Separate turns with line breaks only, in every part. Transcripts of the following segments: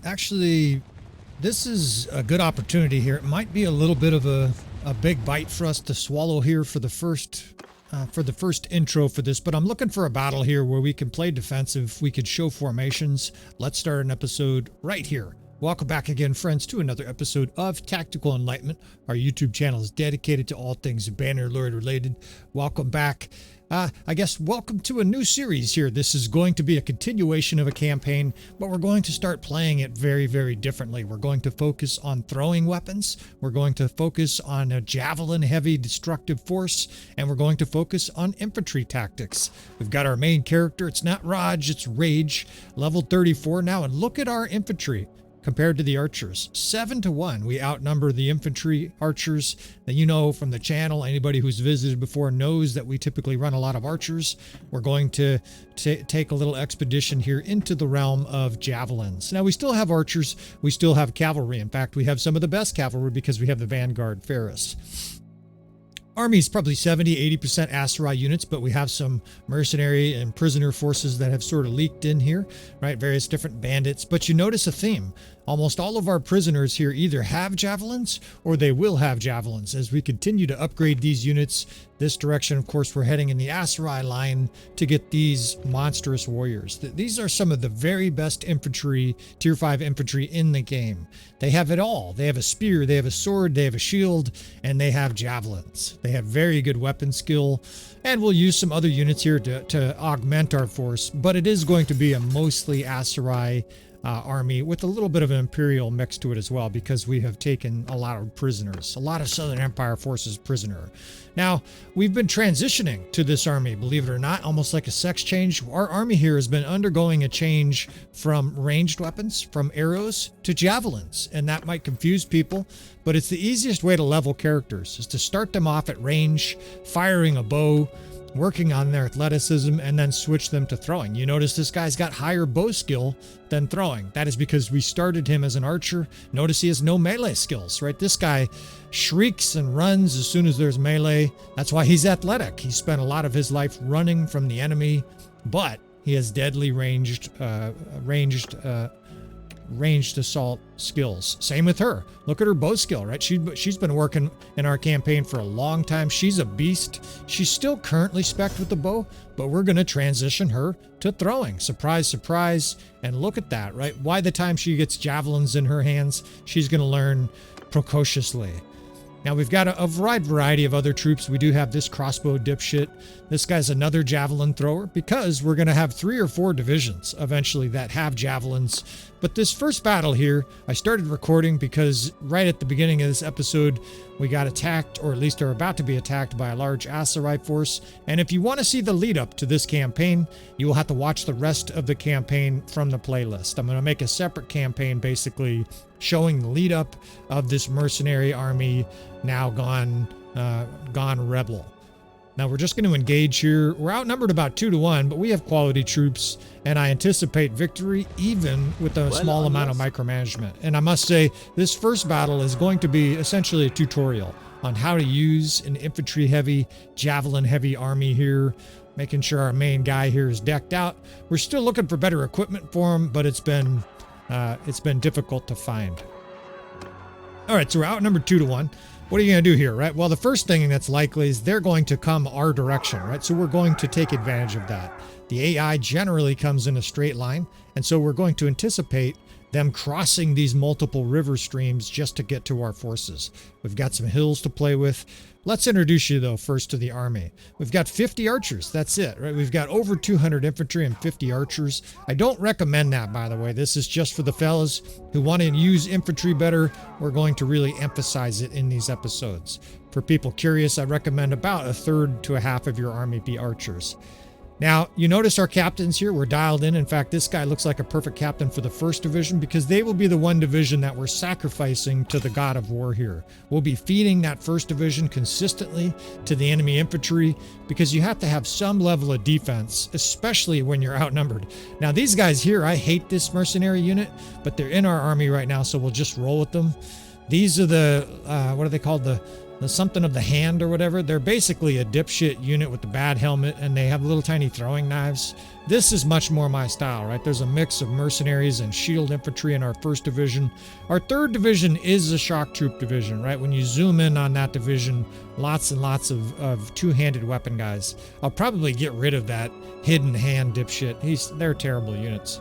Actually, this is a good opportunity here. It might be a little bit of a big bite for us to swallow here for the first intro for this, but I'm looking for a battle here where we can play defensive, we could show formations. Let's start an episode right here. Welcome back again, friends, to another episode of Tactical Enlightenment. Our YouTube channel is dedicated to all things Bannerlord related. Welcome back. Welcome to a new series here. This is going to be a continuation of a campaign, but we're going to start playing it very, very differently. We're going to focus on throwing weapons. We're going to focus on a javelin heavy destructive force, and we're going to focus on infantry tactics. We've got our main character. It's not Raj, it's Rage, level 34 now, and look at our infantry. Compared to the archers, 7-1, we outnumber the infantry archers. And you know from the channel, anybody who's visited before knows that we typically run a lot of archers. We're going to take a little expedition here into the realm of javelins. Now we still have archers, we still have cavalry. In fact, we have some of the best cavalry because we have the Vanguard Ferris. Army is probably 70-80% Aserai units, but we have some mercenary and prisoner forces that have sort of leaked in here, right? Various different bandits. But you notice a theme. Almost all of our prisoners here either have javelins or they will have javelins. As we continue to upgrade these units this direction, of course, we're heading in the Aserai line to get these monstrous warriors. These are some of the very best infantry, tier 5 infantry in the game. They have it all. They have a spear, they have a sword, they have a shield, and they have javelins. They have very good weapon skill, and we'll use some other units here to augment our force, but it is going to be a mostly Aserai army with a little bit of an Imperial mix to it as well, because we have taken a lot of prisoners, a lot of Southern Empire forces prisoner. Now, we've been transitioning to this army, believe it or not, almost like a sex change. Our army here has been undergoing a change from ranged weapons, from arrows to javelins, and that might confuse people, but it's the easiest way to level characters, is to start them off at range, firing a bow, working on their athleticism, and then switch them to throwing. You notice this guy's got higher bow skill than throwing. That is because we started him as an archer. Notice he has no melee skills, right? This guy shrieks and runs as soon as there's melee. That's why he's athletic. He spent a lot of his life running from the enemy, but he has deadly ranged assault skills. Same with her. Look at her bow skill, right? She's been working in our campaign for a long time. She's a beast. She's still currently spec'd with the bow, but we're going to transition her to throwing. Surprise, surprise. And look at that, right? By the time she gets javelins in her hands, she's going to learn precociously. Now we've got a wide variety of other troops. We do have this crossbow dipshit. This guy's another javelin thrower, because we're going to have 3 or 4 divisions eventually that have javelins. But this first battle here, I started recording because right at the beginning of this episode, we got attacked, or at least are about to be attacked, by a large Aserai force. And if you want to see the lead up to this campaign, you will have to watch the rest of the campaign from the playlist. I'm going to make a separate campaign basically showing the lead up of this mercenary army now gone rebel. Now we're just going to engage here. We're outnumbered about 2-1, but we have quality troops, and I anticipate victory even with a small amount of micromanagement. And I must say, this first battle is going to be essentially a tutorial on how to use an infantry-heavy, javelin-heavy army here, making sure our main guy here is decked out. We're still looking for better equipment for him, but it's been difficult to find. All right, so we're outnumbered 2-1. What are you going to do here, right? Well, the first thing that's likely is they're going to come our direction, right? So we're going to take advantage of that. The AI generally comes in a straight line, and so we're going to anticipate them crossing these multiple river streams just to get to our forces. We've got some hills to play with. Let's introduce you, though, first to the army. We've got 50 archers. That's it, right? We've got over 200 infantry and 50 archers. I don't recommend that, by the way. This is just for the fellas who want to use infantry better. We're going to really emphasize it in these episodes. For people curious, I recommend about 1/3 to 1/2 of your army be archers. Now, you notice our captains here, we're dialed in. In fact, this guy looks like a perfect captain for the 1st Division, because they will be the one division that we're sacrificing to the God of War here. We'll be feeding that 1st Division consistently to the enemy infantry, because you have to have some level of defense, especially when you're outnumbered. Now, these guys here, I hate this mercenary unit, but they're in our army right now, so we'll just roll with them. These are the, what are they called? something of the hand or whatever. They're basically a dipshit unit with the bad helmet, and they have little tiny throwing knives. This is much more my style, right? There's a mix of mercenaries and shield infantry in our 1st division. Our 3rd division is a shock troop division, right? When you zoom in on that division, lots and lots of two-handed weapon guys. I'll probably get rid of that hidden hand dipshit. They're terrible units.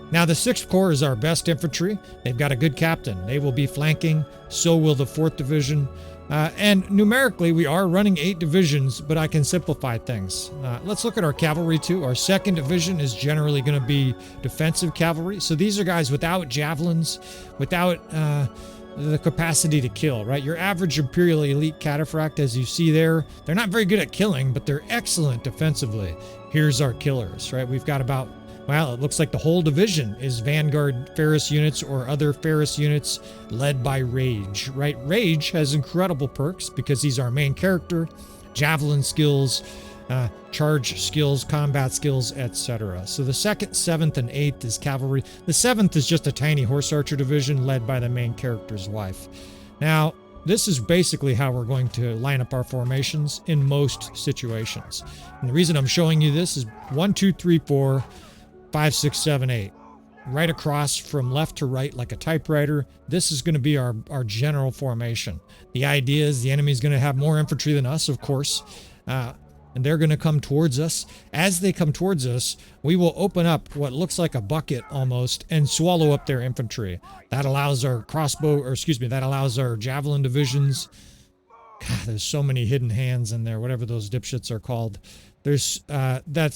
Now, the 6th Corps is our best infantry. They've got a good captain. They will be flanking. So will the 4th division. And numerically, we are running 8 divisions, but I can simplify things. Let's look at our cavalry too. Our 2nd division is generally going to be defensive cavalry. So these are guys without javelins, without the capacity to kill, right? Your average Imperial Elite Cataphract, as you see there, they're not very good at killing, but they're excellent defensively. Here's our killers, right? We've got about, well, it looks like the whole division is Vanguard Ferris units or other Ferris units led by Rage, right? Rage has incredible perks because he's our main character, javelin skills, charge skills, combat skills, etc. So the 2nd, 7th, and 8th is cavalry. The 7th is just a tiny horse archer division led by the main character's wife. Now, this is basically how we're going to line up our formations in most situations. And the reason I'm showing you this is 1, 2, 3, 4, 5, 6, 7, 8. Right across from left to right like a typewriter. This is going to be our general formation. The idea is the enemy is going to have more infantry than us, of course. And they're going to come towards us. As they come towards us, we will open up what looks like a bucket almost and swallow up their infantry. That allows our that allows our javelin divisions. God, there's so many hidden hands in there, whatever those dipshits are called. That's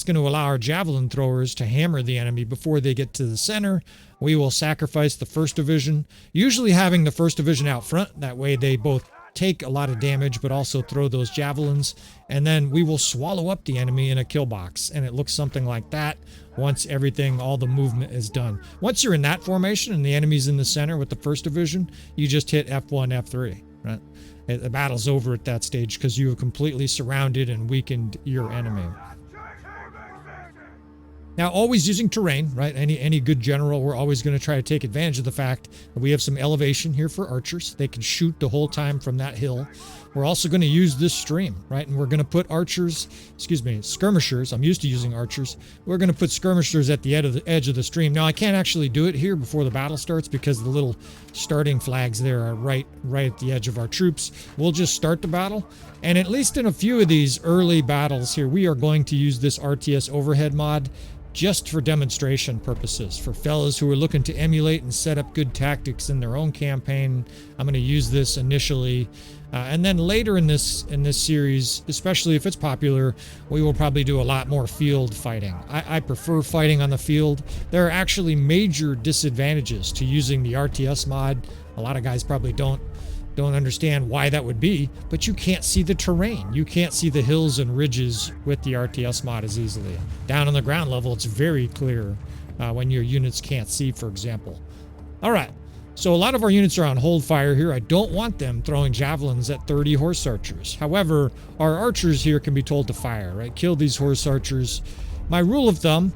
going to allow our javelin throwers to hammer the enemy before they get to the center. We will sacrifice the 1st division, usually having the 1st division out front. That way they both take a lot of damage, but also throw those javelins. And then we will swallow up the enemy in a kill box. And it looks something like that once all the movement is done. Once you're in that formation and the enemy's in the center with the 1st division, you just hit F1, F3, right? The battle's over at that stage because you have completely surrounded and weakened your enemy. Now, always using terrain, right? Any good general, we're always going to try to take advantage of the fact that we have some elevation here for archers. They can shoot the whole time from that hill. We're also going to use this stream, right? And we're going to put skirmishers. I'm used to using archers. We're going to put skirmishers at the edge of the stream. Now, I can't actually do it here before the battle starts because the little starting flags there are right at the edge of our troops. We'll just start the battle. And at least in a few of these early battles here, we are going to use this RTS overhead mod just for demonstration purposes. For fellas who are looking to emulate and set up good tactics in their own campaign, I'm going to use this initially. And then later in this series, especially if it's popular, we will probably do a lot more field fighting. I prefer fighting on the field. There are actually major disadvantages to using the RTS mod. A lot of guys probably don't understand why that would be, but you can't see the terrain. You can't see the hills and ridges with the RTS mod as easily. Down on the ground level, it's very clear when your units can't see, for example. All right, so a lot of our units are on hold fire here. I don't want them throwing javelins at 30 horse archers. However, our archers here can be told to fire, right? Kill these horse archers. My rule of thumb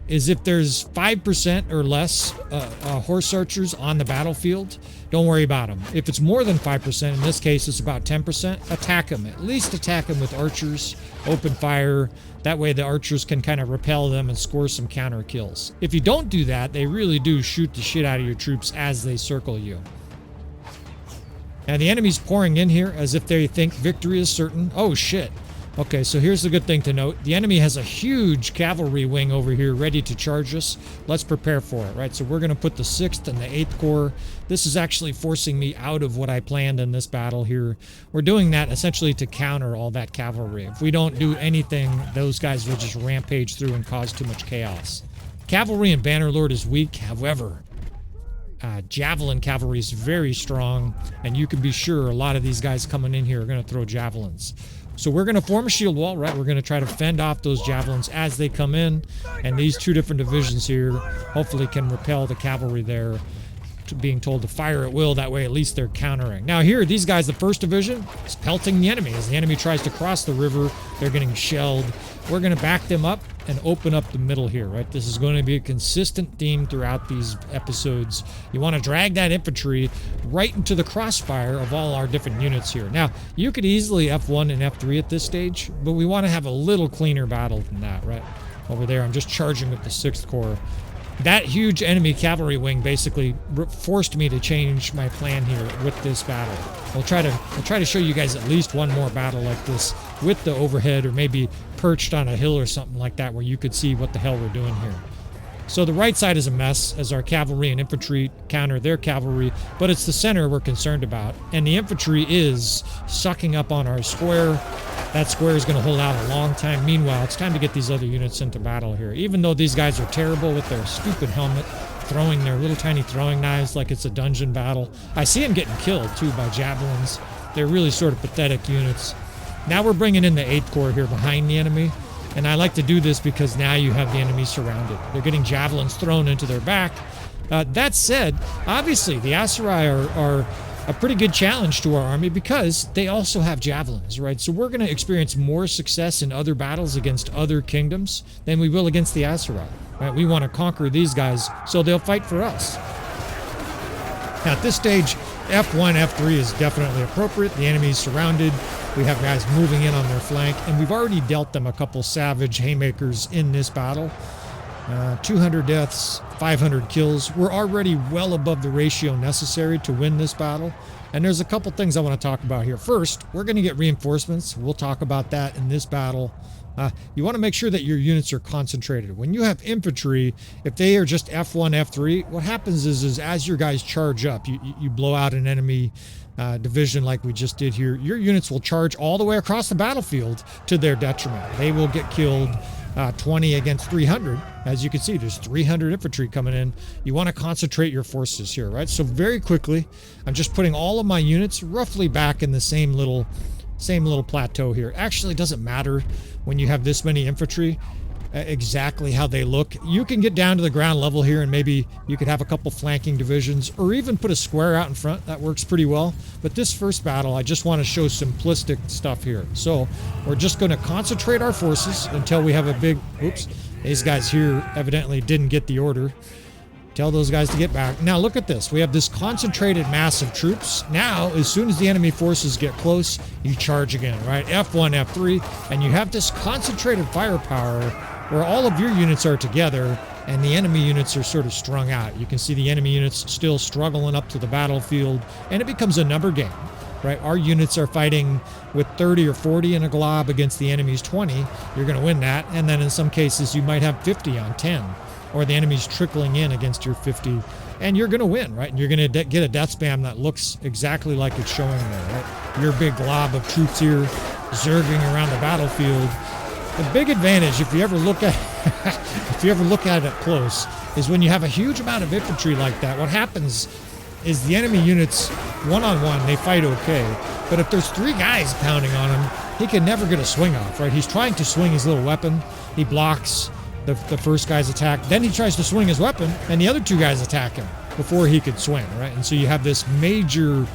is if there's 5% or less horse archers on the battlefield, don't worry about them. If it's more than 5%, in this case it's about 10%, attack them. At least attack them with archers, open fire. That way the archers can kind of repel them and score some counter kills. If you don't do that, they really do shoot the shit out of your troops as they circle you. Now the enemy's pouring in here as if they think victory is certain. Oh shit. Okay, so here's the good thing to note. The enemy has a huge cavalry wing over here ready to charge us. Let's prepare for it, right? So we're going to put the 6th and the 8th Corps. This is actually forcing me out of what I planned in this battle here. We're doing that essentially to counter all that cavalry. If we don't do anything, those guys will just rampage through and cause too much chaos. Cavalry in Bannerlord is weak, however, Javelin cavalry is very strong, and you can be sure a lot of these guys coming in here are going to throw javelins. So we're going to form a shield wall, right? We're going to try to fend off those javelins as they come in. And these two different divisions here hopefully can repel the cavalry there. being told to fire at will. That way at least they're countering. Now here, these guys, the 1st Division, is pelting the enemy. As the enemy tries to cross the river, they're getting shelled. We're going to back them up and open up the middle here, right? This is going to be a consistent theme throughout these episodes. You want to drag that infantry right into the crossfire of all our different units here. Now, you could easily F1 and F3 at this stage, but we want to have a little cleaner battle than that, right? Over there, I'm just charging with the 6th Corps. That huge enemy cavalry wing basically forced me to change my plan here with this battle. I'll try to show you guys at least one more battle like this with the overhead, or maybe perched on a hill or something like that, where you could see what the hell we're doing here. So the right side is a mess as our cavalry and infantry counter their cavalry, but it's the center we're concerned about. And the infantry is sucking up on our square. That square is going to hold out a long time. Meanwhile, it's time to get these other units into battle here. Even though these guys are terrible with their stupid helmet, throwing their little tiny throwing knives like it's a dungeon battle. I see them getting killed too by javelins. They're really sort of pathetic units. Now we're bringing in the 8th Corps here behind the enemy. And I like to do this because now you have the enemy surrounded. They're getting javelins thrown into their back. That said, obviously the Asurai are a pretty good challenge to our army because they also have javelins, right? So we're going to experience more success in other battles against other kingdoms than we will against the Asurai, right? We want to conquer these guys so they'll fight for us. Now at this stage, F1, F3 is definitely appropriate. The enemy's surrounded. We have guys moving in on their flank, and we've already dealt them a couple savage haymakers in this battle. 200 deaths, 500 kills. We're already well above the ratio necessary to win this battle. And there's a couple things I want to talk about here. First, we're going to get reinforcements. We'll talk about that in this battle. You want to make sure that your units are concentrated. When you have infantry, if they are just F1, F3, what happens is as your guys charge up, you blow out an enemy division like we just did here, your units will charge all the way across the battlefield to their detriment. They will get killed 20 against 300. As you can see, there's 300 infantry coming in. You want to concentrate your forces here, right? So very quickly, I'm just putting all of my units roughly back in the same little plateau here. Actually, it doesn't matter when you have this many infantry exactly how they look. You can get down to the ground level here, and maybe you could have a couple flanking divisions, or even put a square out in front. That works pretty well. But this first battle, I just want to show simplistic stuff here. So we're just going to concentrate our forces until we have a big... Oops, these guys here evidently didn't get the order. Tell those guys to get back. Now look at this. We have this concentrated mass of troops. Now, as soon as the enemy forces get close, you charge again, right? F1, F3, and you have this concentrated firepower where all of your units are together and the enemy units are sort of strung out. You can see the enemy units still struggling up to the battlefield, and it becomes a number game, right? Our units are fighting with 30 or 40 in a glob against the enemy's 20. You're going to win that, and then in some cases you might have 50 on 10. Or the enemy's trickling in against your 50, and you're going to win, right? And you're going to get a death spam that looks exactly like it's showing there, right? Your big glob of troops here zerging around the battlefield. The big advantage, if you ever look at it up close, is when you have a huge amount of infantry like that. What happens is the enemy units, one-on-one, they fight okay. But if there's 3 guys pounding on him, he can never get a swing off, right? He's trying to swing his little weapon. He blocks the first guy's attack. Then he tries to swing his weapon, and the other 2 guys attack him before he could swing, right? And so you have this major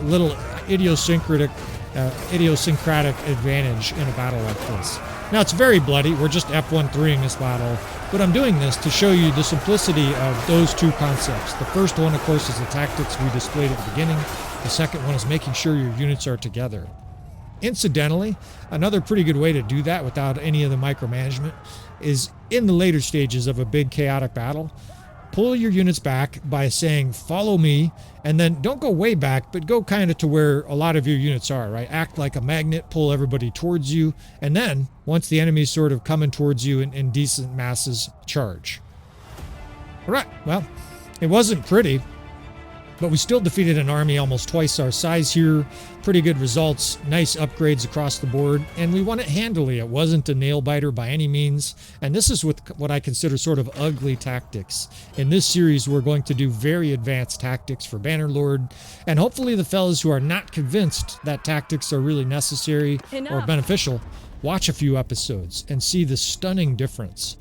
little idiosyncratic advantage in a battle like this. Now, it's very bloody. We're just F1-3ing this battle, but I'm doing this to show you the simplicity of those 2 concepts. The first one, of course, is the tactics we displayed at the beginning. The second one is making sure your units are together. Incidentally, another pretty good way to do that without any of the micromanagement is in the later stages of a big chaotic battle, pull your units back by saying, follow me, and then don't go way back, but go kind of to where a lot of your units are, right? Act like a magnet, pull everybody towards you, and then, once the enemy's sort of coming towards you in decent masses, charge. All right, well, it wasn't pretty, but we still defeated an army almost twice our size here. Pretty good results, nice upgrades across the board, and we won it handily. It wasn't a nail-biter by any means, and this is with what I consider sort of ugly tactics. In this series, we're going to do very advanced tactics for Bannerlord, and hopefully the fellas who are not convinced that tactics are really necessary or beneficial, watch a few episodes and see the stunning difference.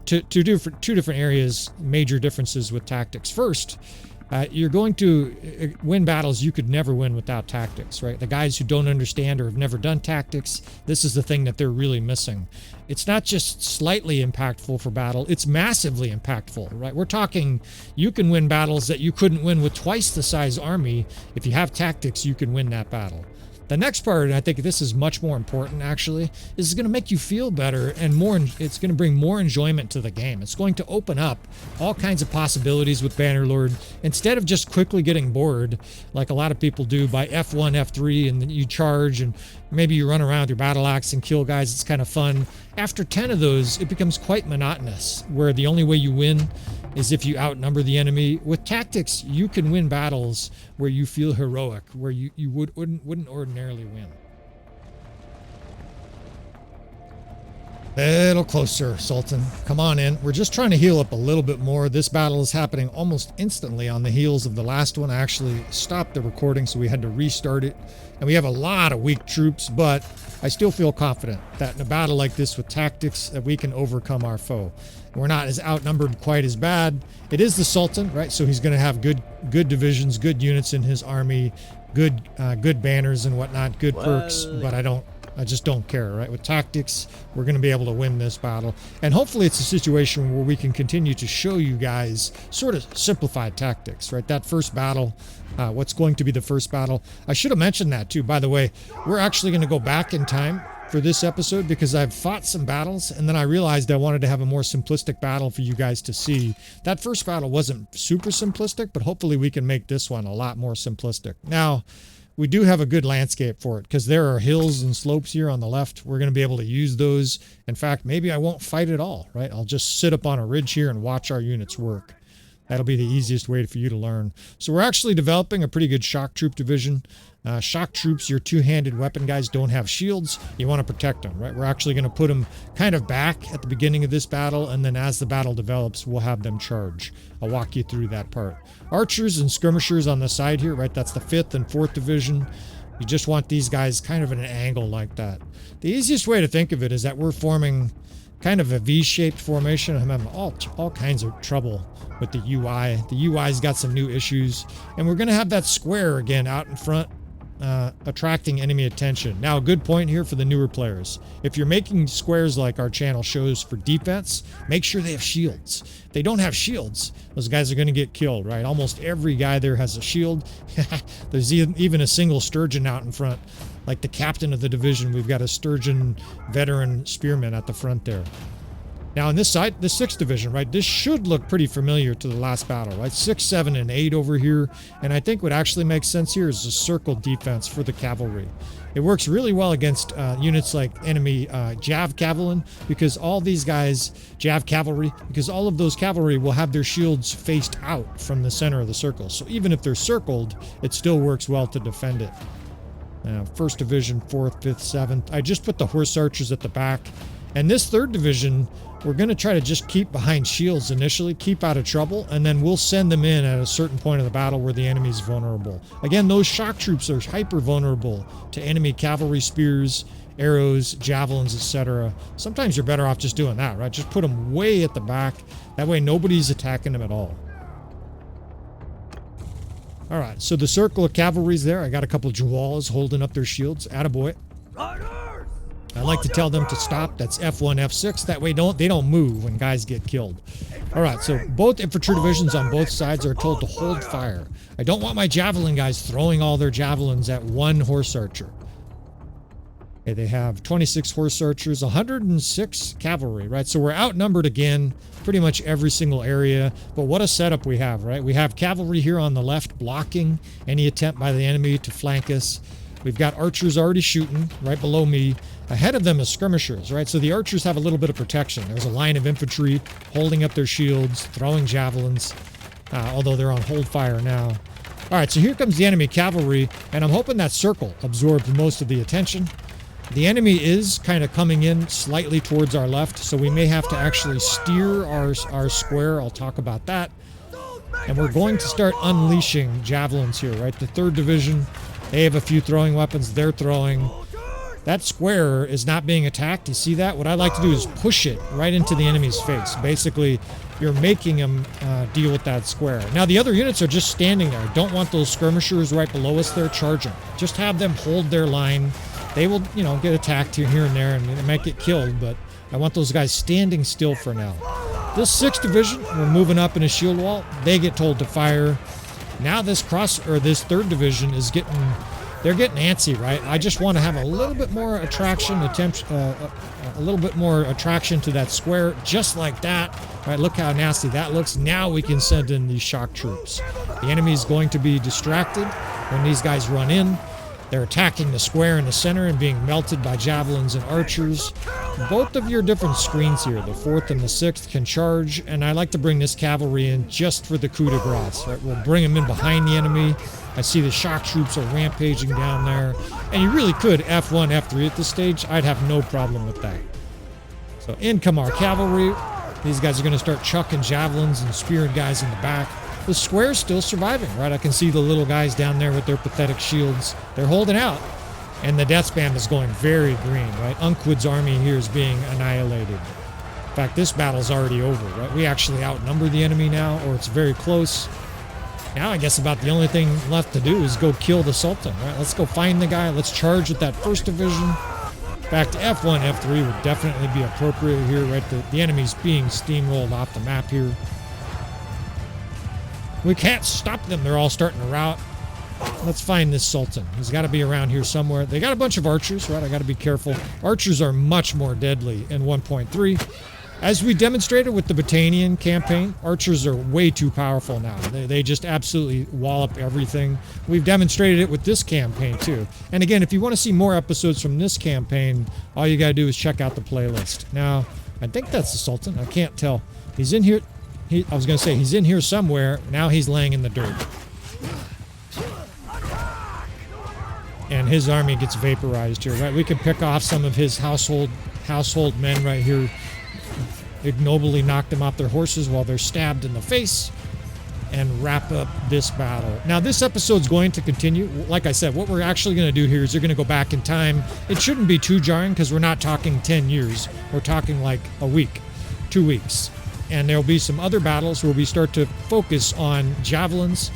Two different areas, major differences with tactics. First, you're going to win battles you could never win without tactics, right? The guys who don't understand or have never done tactics, this is the thing that they're really missing. It's not just slightly impactful for battle, it's massively impactful, right? We're talking you can win battles that you couldn't win with twice the size army. If you have tactics, you can win that battle. The next part, and I think this is much more important actually, is going to make you feel better and more. It's going to bring more enjoyment to the game. It's going to open up all kinds of possibilities with Bannerlord. Instead of just quickly getting bored, like a lot of people do by F1, F3, and then you charge and maybe you run around with your battle axe and kill guys. It's kind of fun. After 10 of those, it becomes quite monotonous, where the only way you win is if you outnumber the enemy. With tactics, you can win battles where you feel heroic, where you wouldn't ordinarily win. A little closer, Sultan. Come on in. We're just trying to heal up a little bit more. This battle is happening almost instantly on the heels of the last one. I actually stopped the recording, so we had to restart it. And we have a lot of weak troops, but I still feel confident that in a battle like this with tactics that we can overcome our foe. We're not as outnumbered quite as bad. It is the Sultan, right? So he's going to have good divisions, good units in his army, good banners and whatnot, good perks, but I just don't care, right? With tactics, we're going to be able to win this battle. And hopefully it's a situation where we can continue to show you guys sort of simplified tactics, right? That first battle, what's going to be the first battle. I should have mentioned that too, by the way. We're actually going to go back in time for this episode because I've fought some battles and then I realized I wanted to have a more simplistic battle for you guys to see. That first battle wasn't super simplistic, but hopefully we can make this one a lot more simplistic. Now, we do have a good landscape for it because there are hills and slopes here on the left. We're going to be able to use those. In fact, maybe I won't fight at all, right? I'll just sit up on a ridge here and watch our units work. That'll be the easiest way for you to learn. So we're actually developing a pretty good shock troop division. Shock troops, your two-handed weapon guys, don't have shields. You want to protect them, right? We're actually going to put them kind of back at the beginning of this battle, and then as the battle develops, we'll have them charge. I'll walk you through that part. Archers and skirmishers on the side here, right? That's the 5th and 4th Division. You just want these guys kind of at an angle like that. The easiest way to think of it is that we're forming kind of a V-shaped formation. I'm having all kinds of trouble with the UI. The UI's got some new issues, and we're going to have that square again out in front, attracting enemy attention. Now, a good point here for the newer players. If you're making squares like our channel shows for defense, make sure they have shields. If they don't have shields, those guys are going to get killed, right? Almost every guy there has a shield. There's even a single sturgeon out in front. Like the captain of the division, we've got a sturgeon veteran spearman at the front there. Now on this side, the 6th Division, right? This should look pretty familiar to the last battle, right? 6, 7, and 8 over here. And I think what actually makes sense here is a circle defense for the cavalry. It works really well against units like enemy Javelin, because all these guys, cavalry, because all of those cavalry will have their shields faced out from the center of the circle. So even if they're circled, it still works well to defend it. 1st Division, 4th, 5th, 7th. I just put the horse archers at the back. And this 3rd Division, we're going to try to just keep behind shields initially, keep out of trouble, and then we'll send them in at a certain point of the battle where the enemy's vulnerable. Again, those shock troops are hyper vulnerable to enemy cavalry spears, arrows, javelins, etc. Sometimes you're better off just doing that, right? Just put them way at the back. That way nobody's attacking them at all. All right, so the circle of cavalry's there. I got a couple of Jawals holding up their shields. Attaboy. I like to tell them to stop. That's F1, F6. That way they don't move when guys get killed. All right, so both infantry divisions on both sides are told to hold fire. I don't want my javelin guys throwing all their javelins at one horse archer. Okay, they have 26 horse archers, 106 cavalry, right? So we're outnumbered again, pretty much every single area. But what a setup we have, right? We have cavalry here on the left blocking any attempt by the enemy to flank us. We've got archers already shooting right below me. Ahead of them is skirmishers, right? So the archers have a little bit of protection. There's a line of infantry holding up their shields, throwing javelins, although they're on hold fire now. All right, so here comes the enemy cavalry, and I'm hoping that circle absorbs most of the attention. The enemy is kind of coming in slightly towards our left, so we may have to actually steer our square. I'll talk about that. And we're going to start unleashing javelins here, right? The 3rd Division, they have a few throwing weapons. They're throwing. That square is not being attacked. You see that? What I like to do is push it right into the enemy's face. Basically, you're making them deal with that square. Now, the other units are just standing there. Don't want those skirmishers right below us there charging. Just have them hold their line. They will, you know, get attacked here and there, and they might get killed, but I want those guys standing still for now. This 6th Division, we're moving up in a shield wall. They get told to fire. Now this this 3rd Division is they're getting antsy, right? I just want to have a little bit more attraction, a little bit more attraction to that square, just like that. Right, look how nasty that looks. Now we can send in these shock troops. The enemy is going to be distracted when these guys run in. They're attacking the square in the center and being melted by javelins and archers. Both of your different screens here, the 4th and the 6th, can charge, and I like to bring this cavalry in just for the coup de grace. Right? We'll bring them in behind the enemy. I see the shock troops are rampaging down there, and you really could F1, F3 at this stage. I'd have no problem with that. So in come our cavalry. These guys are going to start chucking javelins and spearing guys in the back. The square's still surviving, right? I can see the little guys down there with their pathetic shields. They're holding out. And the death spam is going very green, right? Unquid's army here is being annihilated. In fact, this battle's already over, right? We actually outnumber the enemy now, or it's very close. Now I guess about the only thing left to do is go kill the Sultan, right? Let's go find the guy. Let's charge with that 1st Division. In fact, F1, F3 would definitely be appropriate here, right? The enemy's being steamrolled off the map here. We can't stop them. They're all starting to rout. Let's find this Sultan. He's got to be around here somewhere. They got a bunch of archers, right? I got to be careful. Archers are much more deadly in 1.3. As we demonstrated with the Battanian campaign, archers are way too powerful now. They just absolutely wallop everything. We've demonstrated it with this campaign too. And again, if you want to see more episodes from this campaign, all you got to do is check out the playlist. Now, I think that's the Sultan. I can't tell. He's in here. I was going to say, he's in here somewhere. Now he's laying in the dirt. And his army gets vaporized here, right? We can pick off some of his household men right here. Ignobly knock them off their horses while they're stabbed in the face. And wrap up this battle. Now, this episode's going to continue. Like I said, what we're actually going to do here is we're going to go back in time. It shouldn't be too jarring because we're not talking 10 years. We're talking like a week, 2 weeks. And there'll be some other battles where we start to focus on javelins.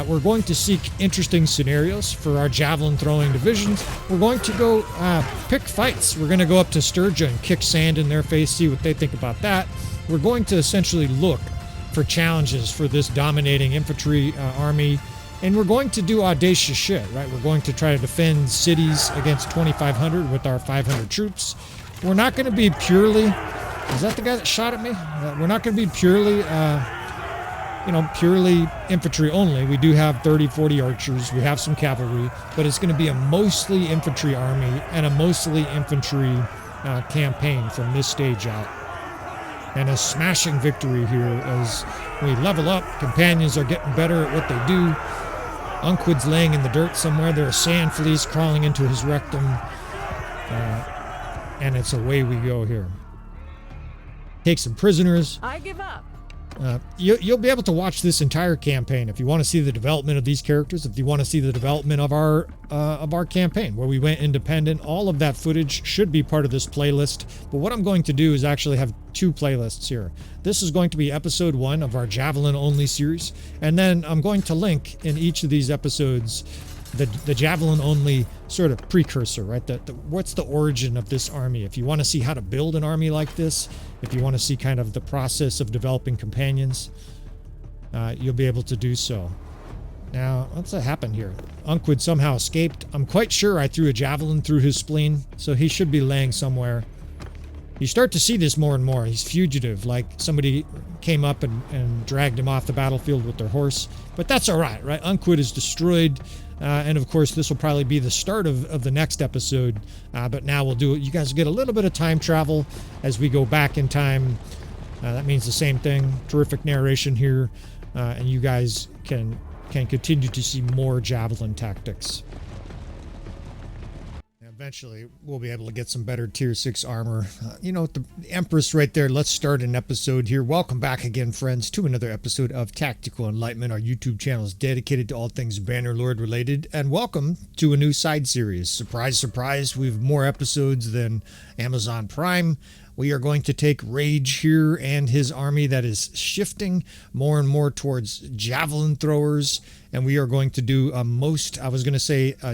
We're going to seek interesting scenarios for our javelin throwing divisions. We're going to go pick fights. We're going to go up to Sturgia and kick sand in their face, see what they think about that. We're going to essentially look for challenges for this dominating infantry army. And we're going to do audacious shit, right? We're going to try to defend cities against 2,500 with our 500 troops. We're not going to be purely... Is that the guy that shot at me? We're not going to be purely, purely infantry only. We do have 30, 40 archers. We have some cavalry. But it's going to be a mostly infantry army and a mostly infantry campaign from this stage out. And a smashing victory here as we level up. Companions are getting better at what they do. Unquid's laying in the dirt somewhere. There are sand fleas crawling into his rectum. And it's away we go here. Take some prisoners.
I give up.
You'll be able to watch this entire campaign if you want to see the development of these characters, if you want to see the development of our campaign where we went independent. All of that footage should be part of this playlist. But what I'm going to do is actually have 2 playlists here. This is going to be episode 1 of our Javelin only series, and then I'm going to link in each of these episodes the Javelin only sort of precursor, right? What's the origin of this army? If you want to see how to build an army like this, if you want to see kind of the process of developing companions, you'll be able to do so. Now, what's that happened here? Unquid somehow escaped. I'm quite sure I threw a javelin through his spleen, so he should be laying somewhere. You start to see this more and more. He's fugitive, like somebody came up and dragged him off the battlefield with their horse. But that's all right, right? Unquid is destroyed. And of course, this will probably be the start of the next episode. But now we'll do it. You guys get a little bit of time travel as we go back in time. That means the same thing. Terrific narration here. And you guys can continue to see more Javelin Tactics. Eventually, we'll be able to get some better tier 6 armor. You know, the Empress right there. Let's start an episode here. Welcome back again, friends, to another episode of Tactical Enlightenment. Our YouTube channel is dedicated to all things Bannerlord related. And welcome to a new side series. Surprise, surprise, we have more episodes than Amazon Prime. We are going to take Rage here and his army that is shifting more and more towards javelin throwers. And we are going to do a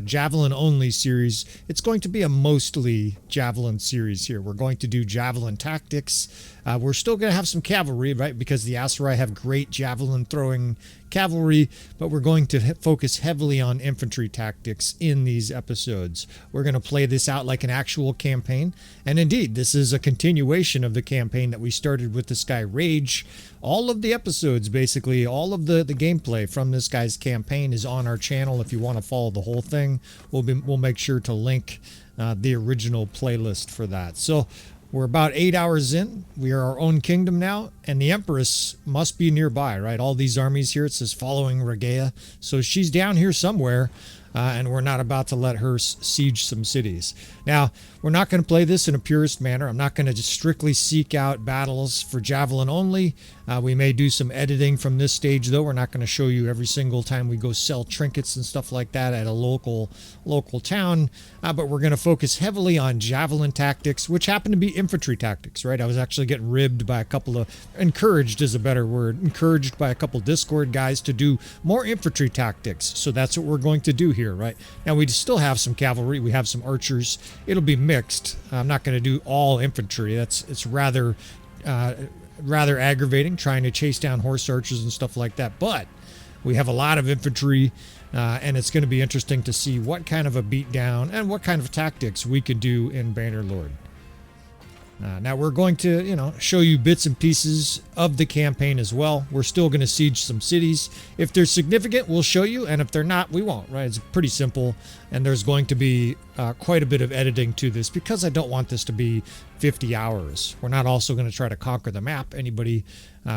javelin only series. It's going to be a mostly javelin series here. We're going to do Javelin Tactics. We're still going to have some cavalry, right? Because the Aserai have great javelin throwing cavalry, but we're going to focus heavily on infantry tactics in these episodes. We're going to play this out like an actual campaign. And indeed, this is a continuation of the campaign that we started with this guy Rage. All of the episodes, basically, all of the gameplay from this guy's campaign is on our channel. If you want to follow the whole thing, we'll make sure to link the original playlist for that. So we're about 8 hours in. We are our own kingdom now, and the Empress must be nearby, right? All these armies here, it says following Regea. So she's down here somewhere, and we're not about to let her siege some cities. Now, we're not going to play this in a purist manner. I'm not going to just strictly seek out battles for Javelin only. We may do some editing from this stage, though. We're not going to show you every single time we go sell trinkets and stuff like that at a local town. But we're going to focus heavily on Javelin Tactics, which happen to be infantry tactics, right? I was actually getting ribbed by a couple of, encouraged is a better word, encouraged by a couple Discord guys to do more infantry tactics. So that's what we're going to do here, right? Now, we still have some cavalry. We have some archers. It'll be mixed. I'm not going to do all infantry. It's rather aggravating trying to chase down horse archers and stuff like that. But we have a lot of infantry, and it's going to be interesting to see what kind of a beatdown and what kind of tactics we could do in Bannerlord. Now we're going to, show you bits and pieces of the campaign as well. We're still going to siege some cities. If they're significant, we'll show you, and if they're not, we won't, right? It's pretty simple, and there's going to be quite a bit of editing to this because I don't want this to be 50 hours. We're not also going to try to conquer the map. Anybody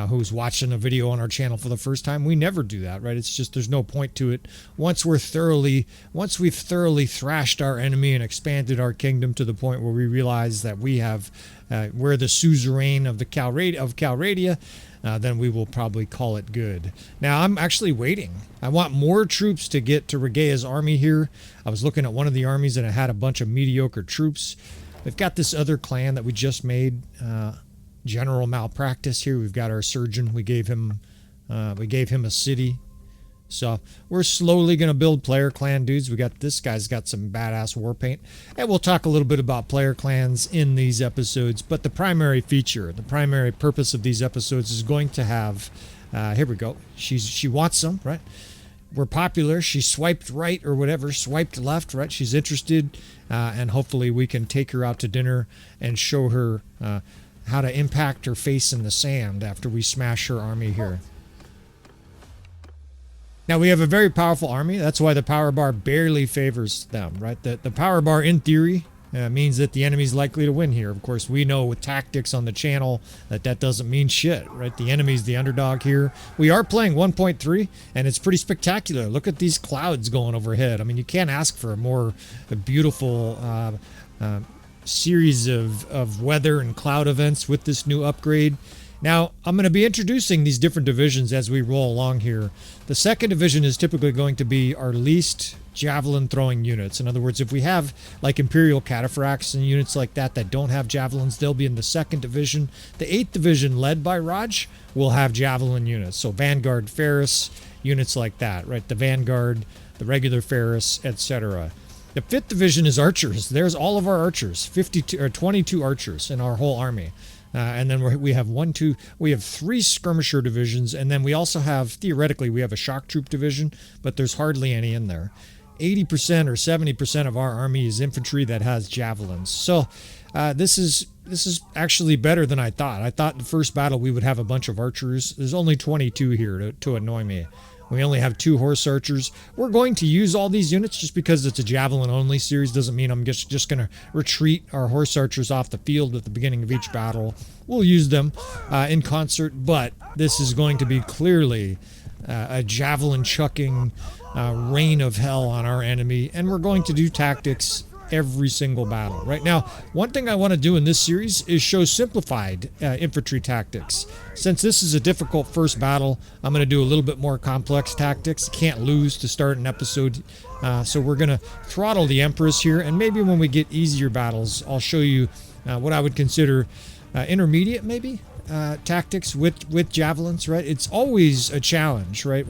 who's watching a video on our channel for the first time, we never do that, right? It's just there's no point to it. Once we've thoroughly thrashed our enemy and expanded our kingdom to the point where we realize that we're the suzerain of Calradia, then we will probably call it good. Now, I'm actually waiting. I want more troops to get to Regea's army here. I was looking at one of the armies and it had a bunch of mediocre troops. We've got this other clan that we just made, General Malpractice here. We've got our surgeon. We gave him a city. So we're slowly going to build player clan dudes. This guy's got some badass war paint. And we'll talk a little bit about player clans in these episodes. But the primary feature, the primary purpose of these episodes is going to have, here we go. She wants some, right? We're popular. She swiped right or whatever, swiped left, right? She's interested. And hopefully we can take her out to dinner and show her how to impact her face in the sand after we smash her army here. Now, we have a very powerful army. That's why the power bar barely favors them, right? The power bar, in theory, means that the enemy's likely to win here. Of course, we know with tactics on the channel that doesn't mean shit, right? The enemy's the underdog here. We are playing 1.3, and it's pretty spectacular. Look at these clouds going overhead. I mean, you can't ask for a more beautiful series of weather and cloud events with this new upgrade. Now, I'm going to be introducing these different divisions as we roll along here. The second division is typically going to be our least javelin throwing units. In other words, if we have like Imperial Cataphracts and units like that don't have javelins, they'll be in the second division. The 8th division, led by Raj, will have javelin units. So Vanguard Ferris, units like that, right? The Vanguard, the regular Ferris, etc. The 5th division is archers. There's all of our archers, 22 archers in our whole army. And then we have 3 skirmisher divisions, and then we also have, theoretically, we have a shock troop division, but there's hardly any in there. 80% or 70% of our army is infantry that has javelins. So this is actually better than I thought. I thought in the first battle we would have a bunch of archers. There's only 22 here to annoy me. We only have 2 horse archers. We're going to use all these units just because it's a javelin only series. Doesn't mean I'm just going to retreat our horse archers off the field at the beginning of each battle. We'll use them in concert, but this is going to be clearly a javelin chucking rain of hell on our enemy, and we're going to do tactics every single battle. Right now, one thing I want to do in this series is show simplified infantry tactics. Since this is a difficult first battle, I'm going to do a little bit more complex tactics. Can't lose to start an episode. So we're going to throttle the Empress here, and maybe when we get easier battles, I'll show you what I would consider intermediate, maybe, tactics with javelins, right? It's always a challenge, right?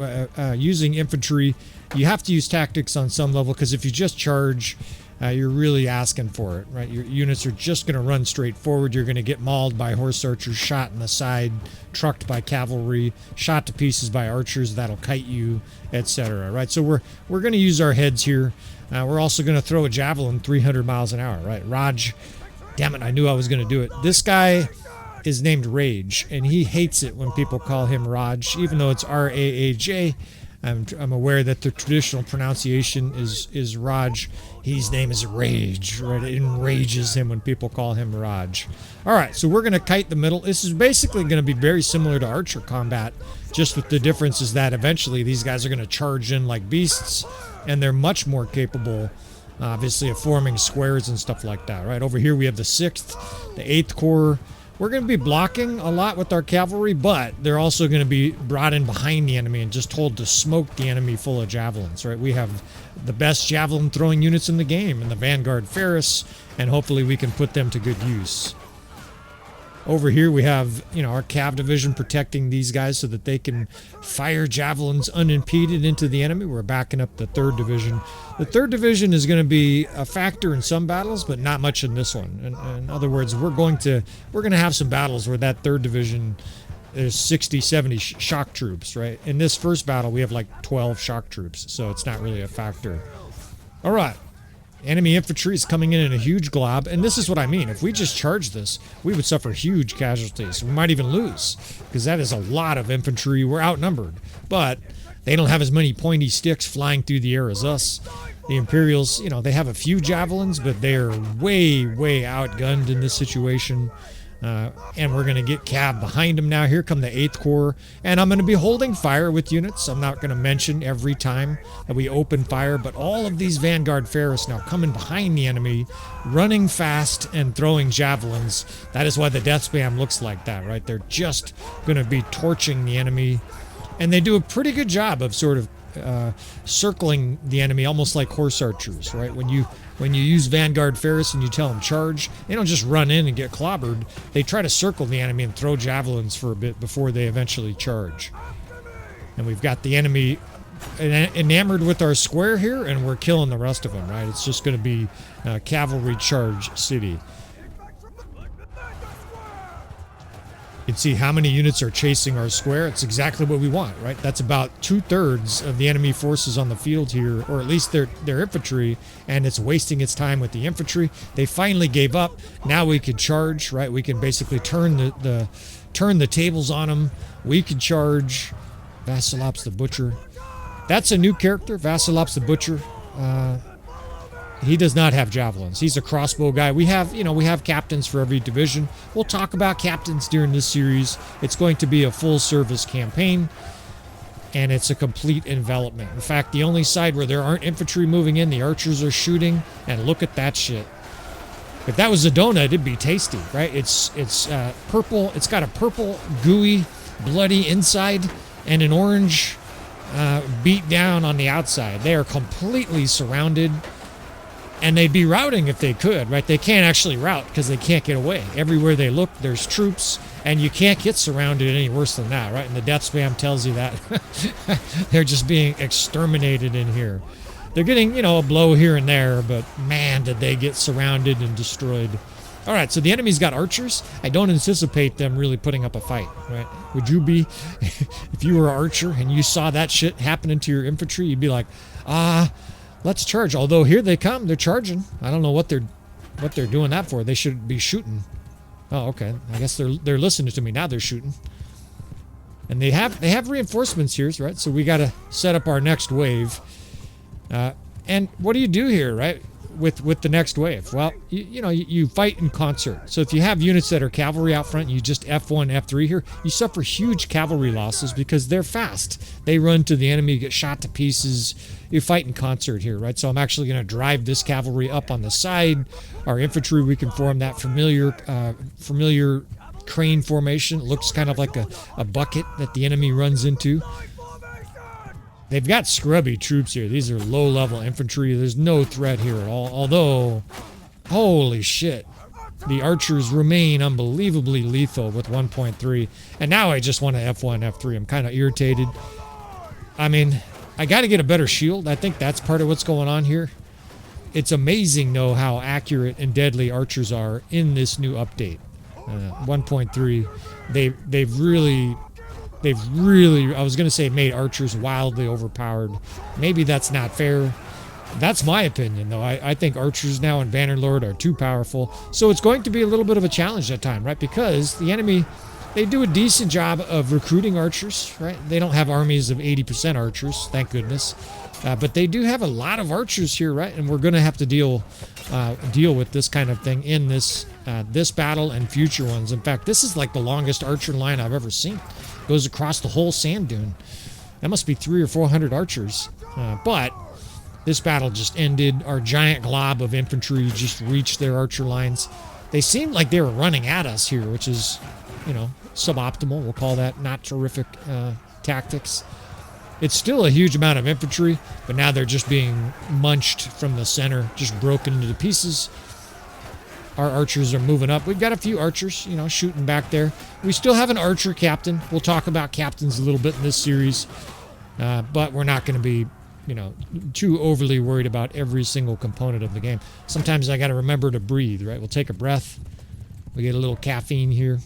Using infantry, you have to use tactics on some level, because if you just charge, you're really asking for it, right? Your units are just going to run straight forward. You're going to get mauled by horse archers, shot in the side, trucked by cavalry, shot to pieces by archers that'll kite you, etc. Right? So we're going to use our heads here. We're also going to throw a javelin 300 miles an hour, right? Raj, damn it, I knew I was going to do it. This guy is named Rage, and he hates it when people call him Raj, even though it's R-A-A-J. I'm aware that the traditional pronunciation is Raj. His name is Rage, right? It enrages him when people call him Raj. All right, so we're going to kite the middle. This is basically going to be very similar to archer combat, just with the difference is that eventually these guys are going to charge in like beasts, and they're much more capable, obviously, of forming squares and stuff like that, right? Over here we have the 6th, the 8th Corps. We're going to be blocking a lot with our cavalry, but they're also going to be brought in behind the enemy and just told to smoke the enemy full of javelins, right? We have the best javelin throwing units in the game in the Vanguard Ferris, and hopefully we can put them to good use. Over here we have, our Cav division protecting these guys so that they can fire javelins unimpeded into the enemy. We're backing up the 3rd division. The 3rd division is going to be a factor in some battles, but not much in this one. In other words, we're going to have some battles where that 3rd division is 60, 70 shock troops, right? In this first battle, we have like 12 shock troops, so it's not really a factor. All right. Enemy infantry is coming in a huge glob, and this is what I mean. If we just charge this, we would suffer huge casualties. We might even lose, because that is a lot of infantry. We're outnumbered, but they don't have as many pointy sticks flying through the air as us. The Imperials, they have a few javelins, but they are way, way outgunned in this situation. And we're going to get Cav behind them now. Here come the 8th Corps, and I'm going to be holding fire with units. I'm not going to mention every time that we open fire, but all of these Vanguard Ferris now coming behind the enemy, running fast and throwing javelins. That is why the death spam looks like that, right? They're just going to be torching the enemy, and they do a pretty good job of sort of circling the enemy, almost like horse archers, right? When you use Vanguard Ferris and you tell them charge, they don't just run in and get clobbered. They try to circle the enemy and throw javelins for a bit before they eventually charge. And we've got the enemy enamored with our square here, and we're killing the rest of them, right? It's just going to be cavalry charge city. You can see how many units are chasing our square. It's exactly what we want, right? That's about 2/3 of the enemy forces on the field here, or at least their infantry, and it's wasting its time with the infantry. They finally gave up. Now we can charge, right? We can basically turn the tables on them. We can charge. Vassilops the Butcher. That's a new character, Vassilops the Butcher. He does not have javelins. He's a crossbow guy. We have captains for every division. We'll talk about captains during this series. It's going to be a full service campaign, and it's a complete envelopment. In fact, the only side where there aren't infantry moving in, the archers are shooting, and look at that shit. If that was a donut, it'd be tasty, right? It's purple. It's got a purple, gooey, bloody inside, and an orange beat down on the outside. They are completely surrounded. And they'd be routing if they could, right? They can't actually rout because they can't get away. Everywhere they look, there's troops, and you can't get surrounded any worse than that, right? And the death spam tells you that. They're just being exterminated in here. They're getting, a blow here and there, but man, did they get surrounded and destroyed. All right, so the enemy's got archers. I don't anticipate them really putting up a fight, right? Would you be, if you were an archer and you saw that shit happening to your infantry, you'd be like, let's charge. Although here they come, they're charging. I don't know what they're doing that for. They should be shooting. Oh, okay. I guess they're listening to me now. They're shooting, and they have reinforcements here, right? So we got to set up our next wave. And what do you do here, right? with the next wave? Well, you fight in concert. So if you have units that are cavalry out front, you just F1, F3 here, you suffer huge cavalry losses because they're fast. They run to the enemy, get shot to pieces. You fight in concert here, right? So I'm actually going to drive this cavalry up on the side. Our infantry, we can form that familiar crane formation. It looks kind of like a bucket that the enemy runs into. They've got scrubby troops here. These are low-level infantry. There's no threat here at all. Although, holy shit, the archers remain unbelievably lethal with 1.3. And now I just want to F1, F3. I'm kind of irritated. I mean, I got to get a better shield. I think that's part of what's going on here. It's amazing, though, how accurate and deadly archers are in this new update. 1.3, they've really, I was going to say made archers wildly overpowered. Maybe that's not fair. That's my opinion, though. I think archers now in Bannerlord are too powerful. So it's going to be a little bit of a challenge at time, right? Because the enemy, they do a decent job of recruiting archers, right? They don't have armies of 80% archers, thank goodness. But they do have a lot of archers here, right? And we're going to have to deal with this kind of thing in this battle and future ones. In fact, this is like the longest archer line I've ever seen. It goes across the whole sand dune. That must be 300 or 400 archers. But this battle just ended. Our giant glob of infantry just reached their archer lines. They seemed like they were running at us here, which is, suboptimal. We'll call that not terrific tactics. It's still a huge amount of infantry, but now they're just being munched from the center, just broken into pieces. Our archers are moving up. We've got a few archers, shooting back there. We still have an archer captain. We'll talk about captains a little bit in this series, but we're not going to be, too overly worried about every single component of the game. Sometimes I got to remember to breathe, right? We'll take a breath. We get a little caffeine here.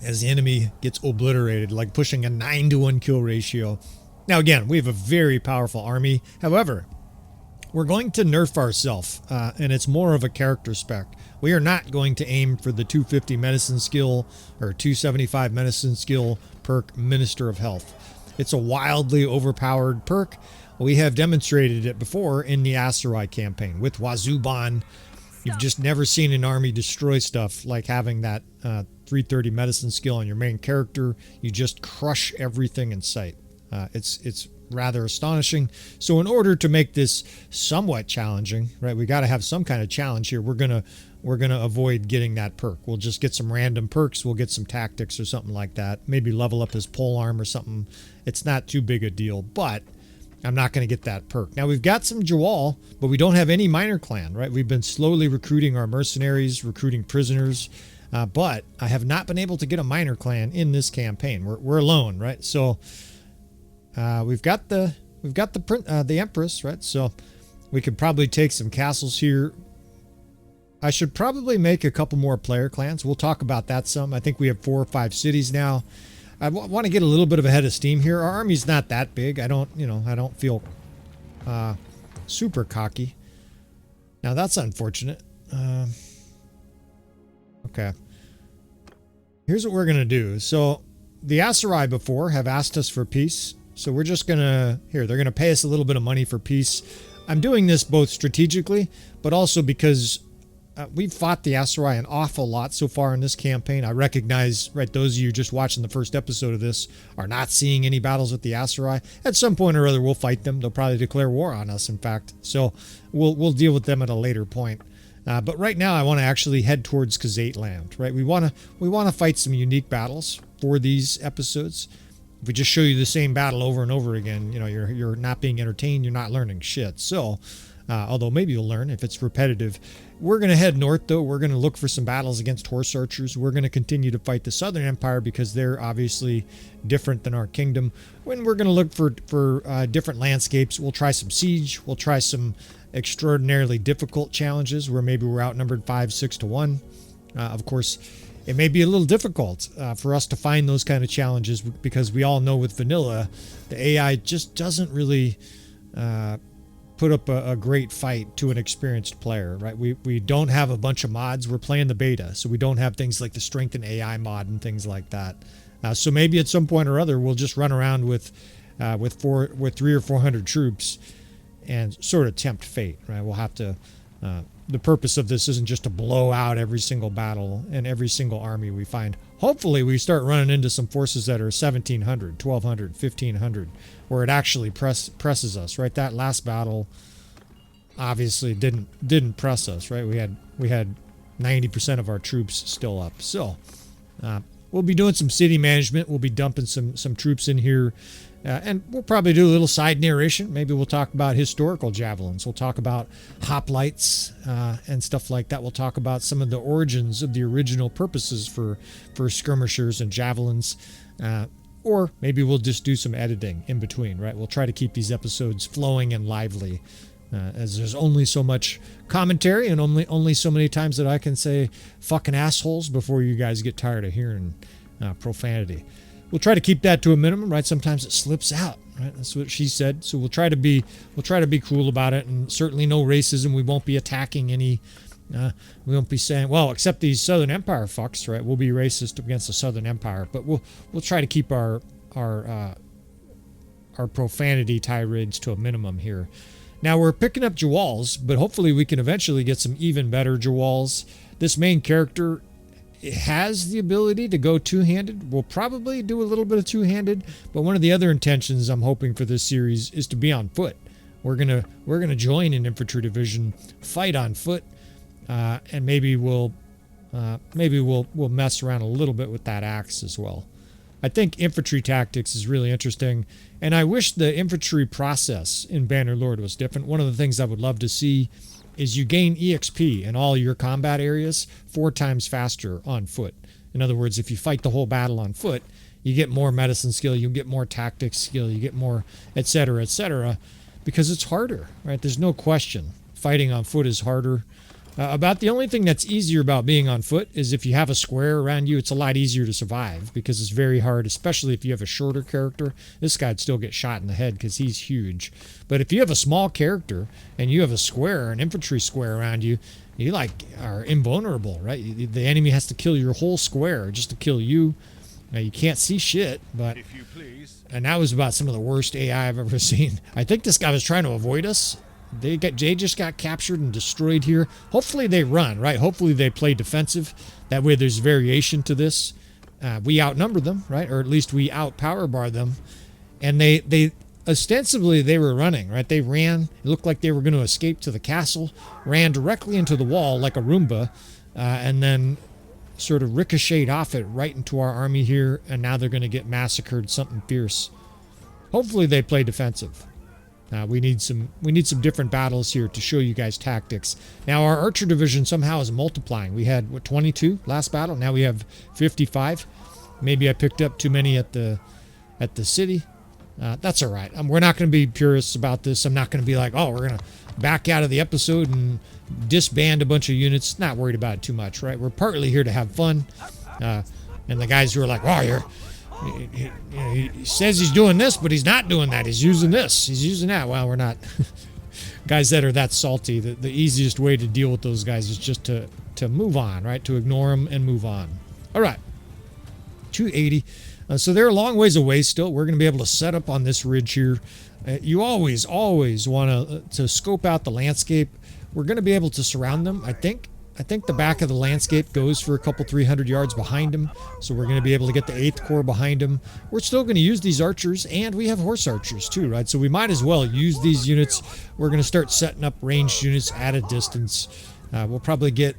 As the enemy gets obliterated, like pushing a 9-to-1 kill ratio. Now again, we have a very powerful army. However, we're going to nerf ourselves, and it's more of a character spec. We are not going to aim for the 250 medicine skill or 275 medicine skill perk Minister of Health. It's a wildly overpowered perk. We have demonstrated it before in the Asteroid campaign with Wazuban. You've just never seen an army destroy stuff like having that 330 medicine skill on your main character. You just crush everything in sight. It's rather astonishing. So in order to make this somewhat challenging, right, we got to have some kind of challenge here. We're gonna avoid getting that perk. We'll just get some random perks. We'll get some tactics or something like that. Maybe level up his pole arm or something. It's not too big a deal, but I'm not going to get that perk. Now, we've got some Jawal, but we don't have any minor clan, right? We've been slowly recruiting our mercenaries, recruiting prisoners, but I have not been able to get a minor clan in this campaign. We're alone, right? So we've got the Empress, right? So we could probably take some castles here. I should probably make a couple more player clans. We'll talk about that some. I think we have 4 or 5 cities now. I want to get a little bit of a head of steam here. Our army's not that big. I don't feel super cocky. Now that's unfortunate. Okay. Here's what we're going to do. So the Aserai before have asked us for peace. So we're just going to, they're going to pay us a little bit of money for peace. I'm doing this both strategically, but also because we've fought the Aserai an awful lot so far in this campaign. I recognize, right, those of you just watching the first episode of this are not seeing any battles with the Aserai. At some point or other, we'll fight them. They'll probably declare war on us, in fact. So we'll deal with them at a later point. But right now, I want to actually head towards Khazate land, right? We want to fight some unique battles for these episodes. If we just show you the same battle over and over again, you're not being entertained. You're not learning shit. So, although maybe you'll learn if it's repetitive. We're going to head north, though. We're going to look for some battles against horse archers. We're going to continue to fight the Southern Empire because they're obviously different than our kingdom. When we're going to look for different landscapes, we'll try some siege. We'll try some extraordinarily difficult challenges where maybe we're outnumbered 5-6 to 1. Of course, it may be a little difficult for us to find those kind of challenges because we all know with vanilla, the AI just doesn't really put up a great fight to an experienced player, right? We don't have a bunch of mods. We're playing the beta, so we don't have things like the strength and AI mod and things like that. So maybe at some point or other, we'll just run around with with 300 or 400 troops and sort of tempt fate, right? We'll have to. The purpose of this isn't just to blow out every single battle and every single army we find. Hopefully we start running into some forces that are 1,700, 1,200, 1,500, where it actually presses us, right? That last battle obviously didn't press us, right? We had 90% of our troops still up. So we'll be doing some city management. We'll be dumping some troops in here. And we'll probably do a little side narration. Maybe we'll talk about historical javelins. We'll talk about hoplites and stuff like that. We'll talk about some of the origins of the original purposes for skirmishers and javelins. Or maybe we'll just do some editing in between, right? We'll try to keep these episodes flowing and lively, as there's only so much commentary and only so many times that I can say fucking assholes before you guys get tired of hearing profanity. We'll try to keep that to a minimum, right? Sometimes it slips out, right? That's what she said. So we'll try to be cool about it, and certainly no racism. We won't be attacking any. We won't be saying, well, except these Southern Empire fucks, right? We'll be racist against the Southern Empire, but we'll try to keep our profanity tirades to a minimum here. Now we're picking up Jawals, but hopefully we can eventually get some even better Jawals. This main character has the ability to go two-handed. We'll probably do a little bit of two-handed, but one of the other intentions I'm hoping for this series is to be on foot. We're gonna join an infantry division, fight on foot, and maybe we'll mess around a little bit with that axe as well. I think infantry tactics is really interesting, and I wish the infantry process in Bannerlord was different. One of the things I would love to see is you gain EXP in all your combat areas 4 times faster on foot. In other words, if you fight the whole battle on foot, you get more medicine skill, you get more tactics skill, you get more etc., because it's harder, right? There's no question. Fighting on foot is harder. About the only thing that's easier about being on foot is if you have a square around you, it's a lot easier to survive because it's very hard, especially if you have a shorter character. This guy'd still get shot in the head because he's huge. But if you have a small character and you have a square, an infantry square around you, you like are invulnerable, right? The enemy has to kill your whole square just to kill you. Now, you can't see shit, but... If you please. And that was about some of the worst AI I've ever seen. I think this guy was trying to avoid us. They just got captured and destroyed here. Hopefully they run, right? Hopefully they play defensive. That way there's variation to this. We outnumber them, right? Or at least we outpower bar them. And they ostensibly they were running, right? They ran. It looked like they were going to escape to the castle. Ran directly into the wall like a Roomba. And then sort of ricocheted off it right into our army here. And now they're going to get massacred. Something fierce. Hopefully they play defensive. We need some different battles here to show you guys tactics. Now our archer division somehow is multiplying. We had 22 last battle. Now we have 55. Maybe I picked up too many at the city. That's all right. We're not going to be purists about this. I'm not going to be like, oh, we're going to back out of the episode and disband a bunch of units. Not worried about it too much, right? We're partly here to have fun. And the guys who are like, oh, he says he's doing this, but he's not doing that. He's using this. He's using that. Well, we're not. Guys that are that salty, the easiest way to deal with those guys is just to move on, right? To ignore them and move on. All right. 280. So they're a long ways away still. We're going to be able to set up on this ridge here. You always want to scope out the landscape. We're going to be able to surround them, I think. I think the back of the landscape goes for a couple 300 yards behind him, so we're going to be able to get the 8th Corps behind him. We're still going to use these archers, and we have horse archers too, right? So we might as well use these units. We're going to start setting up ranged units at a distance. We'll probably get...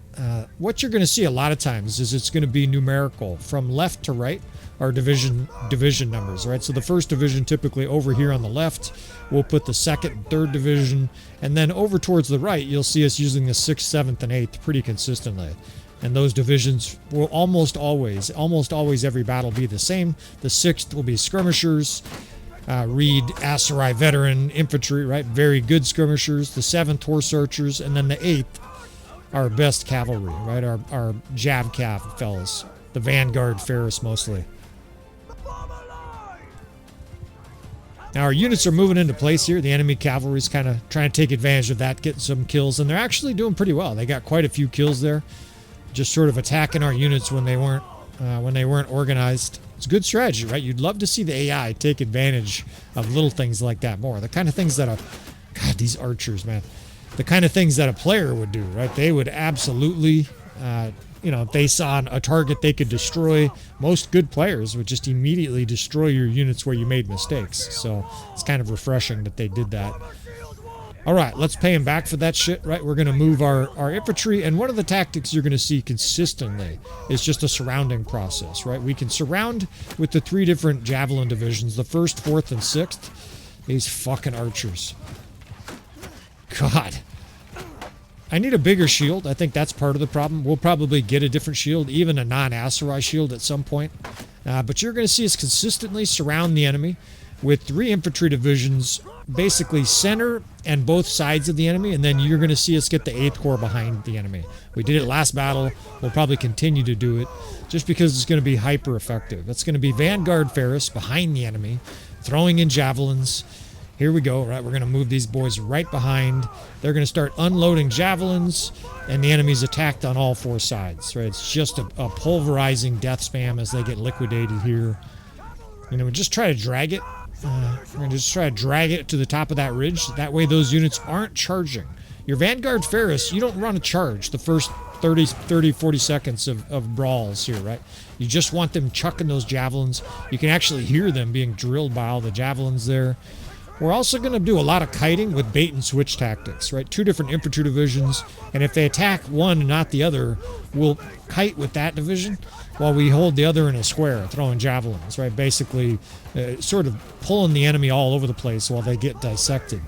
what you're going to see a lot of times is it's going to be numerical from left to right. Our division numbers, right? So the 1st division typically over here on the left. We'll put the 2nd and 3rd division, and then over towards the right, you'll see us using the 6th, 7th, and 8th pretty consistently. And those divisions will almost always every battle be the same. The 6th will be skirmishers, Reed, Asserai veteran infantry, right? Very good skirmishers. The 7th horse archers, and then the 8th, our best cavalry, right? Our Jav Cav fellas, the Vanguard Ferris mostly. Now our units are moving into place here. The enemy cavalry is kind of trying to take advantage of that, getting some kills, and they're actually doing pretty well. They got quite a few kills there, just sort of attacking our units when they weren't organized. It's a good strategy, right? You'd love to see the AI take advantage of little things like that more. The kind of things that God, these archers, man. The kind of things that a player would do, right? They would absolutely, if they saw a target they could destroy, most good players would just immediately destroy your units where you made mistakes. So it's kind of refreshing that they did that. All right, let's pay him back for that shit, right? We're going to move our infantry, and one of the tactics you're going to see consistently is just a surrounding process, right? We can surround with the 3 different Javelin divisions, the 1st, 4th, and 6th. These fucking archers. God. I need a bigger shield. I think that's part of the problem. We'll probably get a different shield, even a non-Aserai shield at some point. But you're going to see us consistently surround the enemy with 3 infantry divisions, basically center and both sides of the enemy, and then you're going to see us get the 8th Corps behind the enemy. We did it last battle. We'll probably continue to do it just because it's going to be hyper effective. It's going to be Vanguard Ferris behind the enemy, throwing in javelins. Here we go, right? We're going to move these boys right behind. They're going to start unloading javelins, and the enemy's attacked on all 4 sides, right? It's just a pulverizing death spam as they get liquidated here. We just try to drag it. We're going to just try to drag it to the top of that ridge. That way those units aren't charging. Your Vanguard Ferris, you don't run a charge the first 30, 40 seconds of brawls here, right? You just want them chucking those javelins. You can actually hear them being drilled by all the javelins there. We're also going to do a lot of kiting with bait and switch tactics, right? 2 different infantry divisions, and if they attack one and not the other, we'll kite with that division while we hold the other in a square, throwing javelins, right? Basically, sort of pulling the enemy all over the place while they get dissected.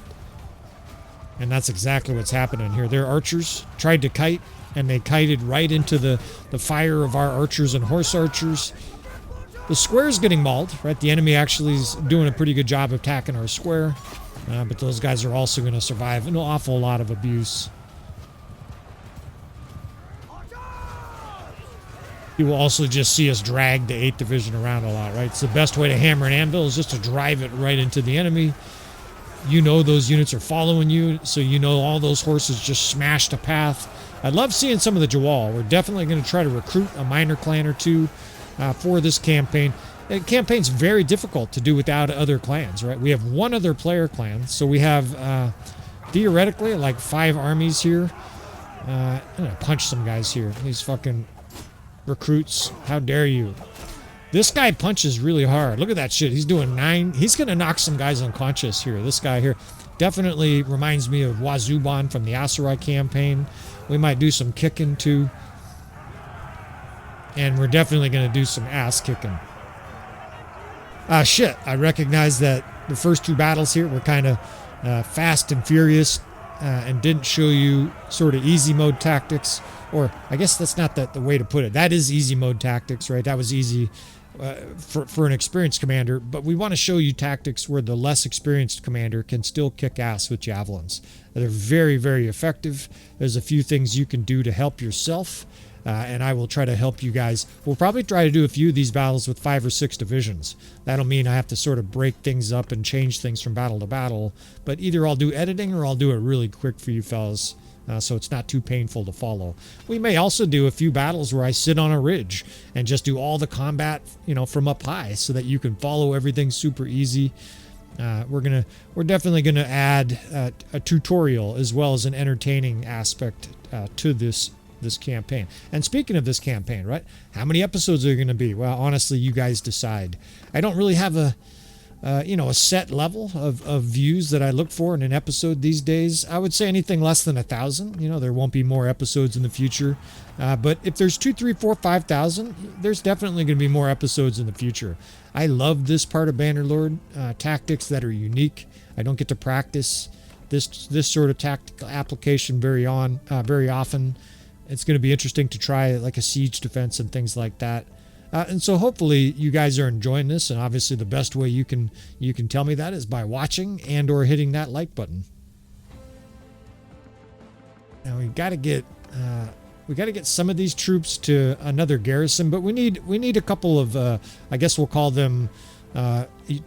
And that's exactly what's happening here. Their archers tried to kite, and they kited right into the fire of our archers and horse archers. The square's getting mauled, right? The enemy actually is doing a pretty good job of attacking our square. But those guys are also going to survive an awful lot of abuse. You will also just see us drag the 8th Division around a lot, right? It's the best way to hammer an anvil is just to drive it right into the enemy. You know those units are following you, so you know all those horses just smashed a path. I'd love seeing some of the Jawal. We're definitely going to try to recruit a minor clan or 2 for this campaign. The campaign's very difficult to do without other clans, right? We have 1 other player clan, so we have theoretically like 5 armies here. I'm going to punch some guys here. These fucking recruits. How dare you? This guy punches really hard. Look at that shit. He's doing 9. He's going to knock some guys unconscious here. This guy here definitely reminds me of Wazuban from the Aserai campaign. We might do some kicking too. And we're definitely going to do some ass kicking. Shit. I recognize that the first 2 battles here were kind of fast and furious and didn't show you sort of easy mode tactics. Or I guess that's not the way to put it. That is easy mode tactics, right? That was easy for an experienced commander. But we want to show you tactics where the less experienced commander can still kick ass with javelins. They're very, very effective. There's a few things you can do to help yourself. And I will try to help you guys. We'll probably try to do a few of these battles with 5 or 6 divisions. That'll mean I have to sort of break things up and change things from battle to battle. But either I'll do editing or I'll do it really quick for you fellas. So it's not too painful to follow. We may also do a few battles where I sit on a ridge and just do all the combat, from up high so that you can follow everything super easy. We're definitely gonna add a tutorial as well as an entertaining aspect to this campaign. And speaking of this campaign, right? How many episodes are there going to be? Well, honestly, you guys decide. I don't really have a set level of views that I look for in an episode these days. I would say anything less than 1,000. There won't be more episodes in the future. But if there's 2, 3, 4, 5,000, there's definitely going to be more episodes in the future. I love this part of Bannerlord, tactics that are unique. I don't get to practice this sort of tactical application very often. It's going to be interesting to try like a siege defense and things like that. And so hopefully you guys are enjoying this, and obviously the best way you can tell me that is by watching and or hitting that like button. Now we got to get some of these troops to another garrison, but we need a couple of I guess we'll call them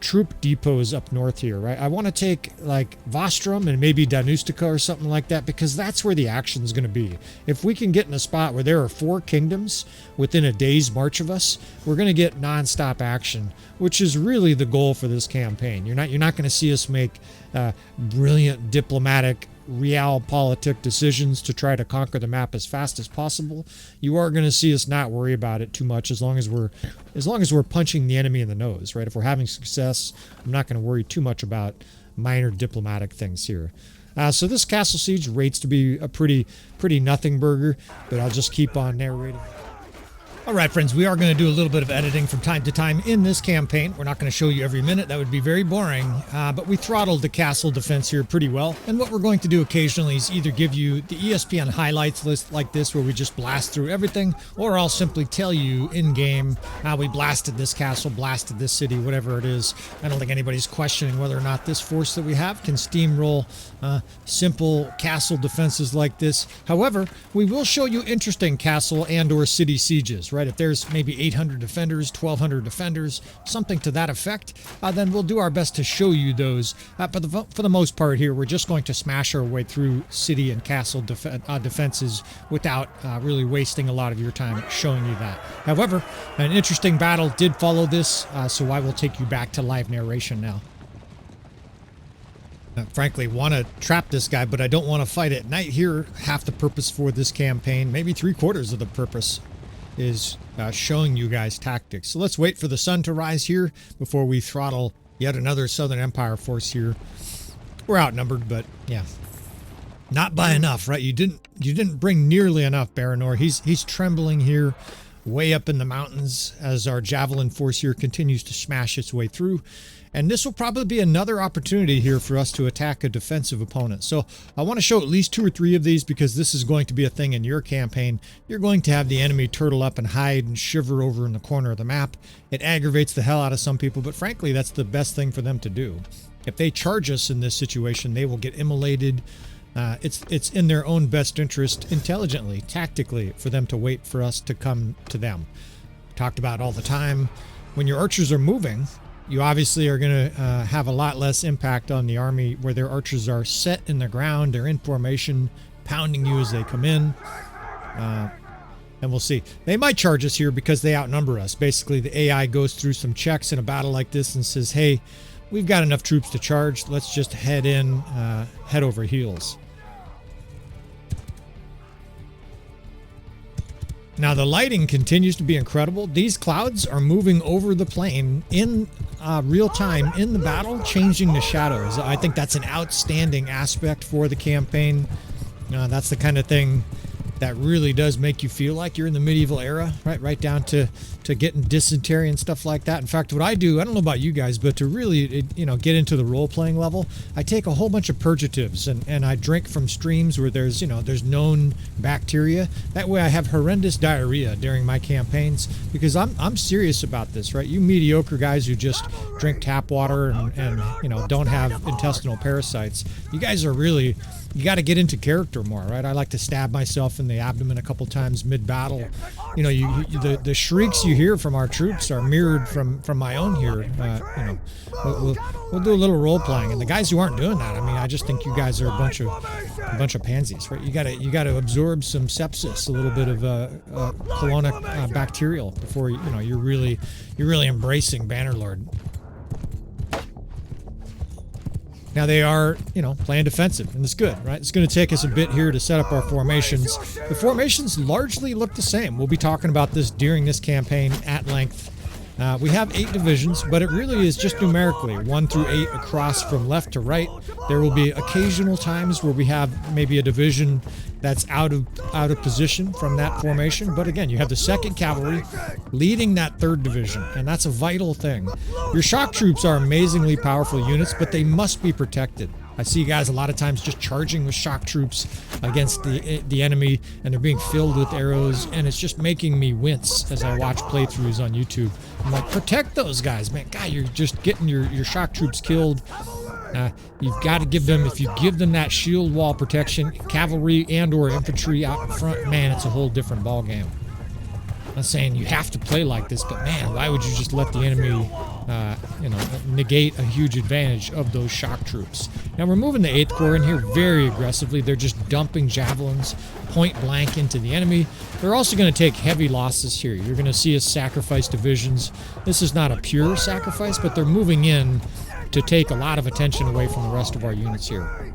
troop depots up north here, right? I want to take like Vostrum and maybe Danustica or something like that, because that's where the action is going to be. If we can get in a spot where there are 4 kingdoms within a day's march of us, we're going to get non-stop action, which is really the goal for this campaign. You're not going to see us make brilliant diplomatic realpolitik decisions to try to conquer the map as fast as possible. You are going to see us not worry about it too much as long as we're punching the enemy in the nose, right? If we're having success, I'm not going to worry too much about minor diplomatic things here. So this castle siege rates to be a pretty nothing burger, but I'll just keep on narrating. All right, friends, we are going to do a little bit of editing from time to time in this campaign. We're not going to show you every minute. That would be very boring, but we throttled the castle defense here pretty well. And what we're going to do occasionally is either give you the ESPN highlights list like this, where we just blast through everything, or I'll simply tell you in-game how we blasted this castle, blasted this city, whatever it is. I don't think anybody's questioning whether or not this force that we have can steamroll simple castle defenses like this. However, we will show you interesting castle and or city sieges, right? If there's maybe 800 defenders, 1,200 defenders, something to that effect, then we'll do our best to show you those. But for the most part here, we're just going to smash our way through city and castle defenses without really wasting a lot of your time showing you that. However, an interesting battle did follow this, so I will take you back to live narration now. Frankly, want to trap this guy, but I don't want to fight at night here. Half the purpose for this campaign, maybe 3/4 of the purpose, is showing you guys tactics. So let's wait for the sun to rise here before we throttle yet another Southern Empire force here. We're outnumbered, but yeah, not by enough, right? You didn't bring nearly enough, Bannerlord. He's trembling here, way up in the mountains as our Javelin force here continues to smash its way through. And this will probably be another opportunity here for us to attack a defensive opponent. So I want to show at least 2 or 3 of these, because this is going to be a thing in your campaign. You're going to have the enemy turtle up and hide and shiver over in the corner of the map. It aggravates the hell out of some people, but frankly, that's the best thing for them to do. If they charge us in this situation, they will get immolated. It's in their own best interest, intelligently, tactically, for them to wait for us to come to them. Talked about all the time. When your archers are moving, you obviously are going to have a lot less impact on the army where their archers are set in the ground, they're in formation, pounding you as they come in. And we'll see. They might charge us here because they outnumber us. Basically, the AI goes through some checks in a battle like this and says, hey, we've got enough troops to charge. Let's just head in, head over heels. Now, the lighting continues to be incredible. These clouds are moving over the plain in real time in the battle, changing the shadows. I think that's an outstanding aspect for the campaign. That's the kind of thing that really does make you feel like you're in the medieval era, right down to getting dysentery and stuff like that. In fact, what I do, I don't know about you guys, but to really, get into the role-playing level, I take a whole bunch of purgatives and I drink from streams where there's known bacteria. That way I have horrendous diarrhea during my campaigns, because I'm serious about this, right? You mediocre guys who just drink tap water and don't have intestinal parasites, you guys are really, you got to get into character more, right? I like to stab myself in the abdomen a couple times mid-battle. The shrieks you hear from our troops are mirrored from my own here. We'll do a little role playing, and the guys who aren't doing that, I mean, I just think you guys are a bunch of pansies, right? You got to absorb some sepsis, a little bit of colonic bacterial before you're really embracing Bannerlord. Now they are, playing defensive, and it's good, right? It's going to take us a bit here to set up our formations. The formations largely look the same. We'll be talking about this during this campaign at length. We have 8 divisions, but it really is just numerically 1 through 8 across from left to right. There will be occasional times where we have maybe a division that's out of position from that formation. But again, you have the 2nd Cavalry leading that 3rd division, and that's a vital thing. Your shock troops are amazingly powerful units, but they must be protected. I see guys a lot of times just charging with shock troops against the enemy, and they're being filled with arrows, and it's just making me wince as I watch playthroughs on YouTube. I'm like, protect those guys, man. God, you're just getting your shock troops killed. You've got to give them, if you give them that shield wall protection, cavalry and or infantry out in front, man, it's a whole different ball game. I'm not saying you have to play like this, but man, why would you just let the enemy negate a huge advantage of those shock troops. Now we're moving the 8th Corps in here very aggressively. They're just dumping javelins point blank into the enemy. They're also going to take heavy losses here. You're going to see us sacrifice divisions. This is not a pure sacrifice, but they're moving in to take a lot of attention away from the rest of our units here.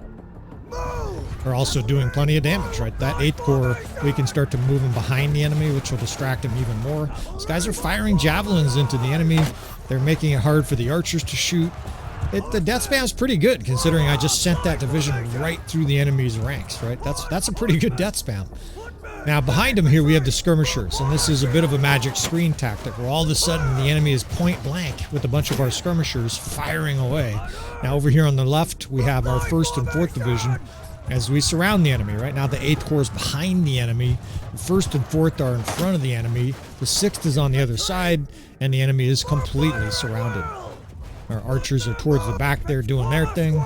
They're also doing plenty of damage, right? That 8th Corps, we can start to move them behind the enemy, which will distract them even more. These guys are firing javelins into the enemy. They're making it hard for the archers to shoot. The death spam is pretty good, considering I just sent that division right through the enemy's ranks, right? That's a pretty good death spam. Now, behind them here, we have the skirmishers, and this is a bit of a magic screen tactic, where all of a sudden the enemy is point blank with a bunch of our skirmishers firing away. Now, over here on the left, we have our 1st and 4th Division as we surround the enemy. Right now, the 8th Corps is behind the enemy. The 1st and 4th are in front of the enemy. The 6th is on the other side, and the enemy is completely surrounded. Our archers are towards the back there doing their thing.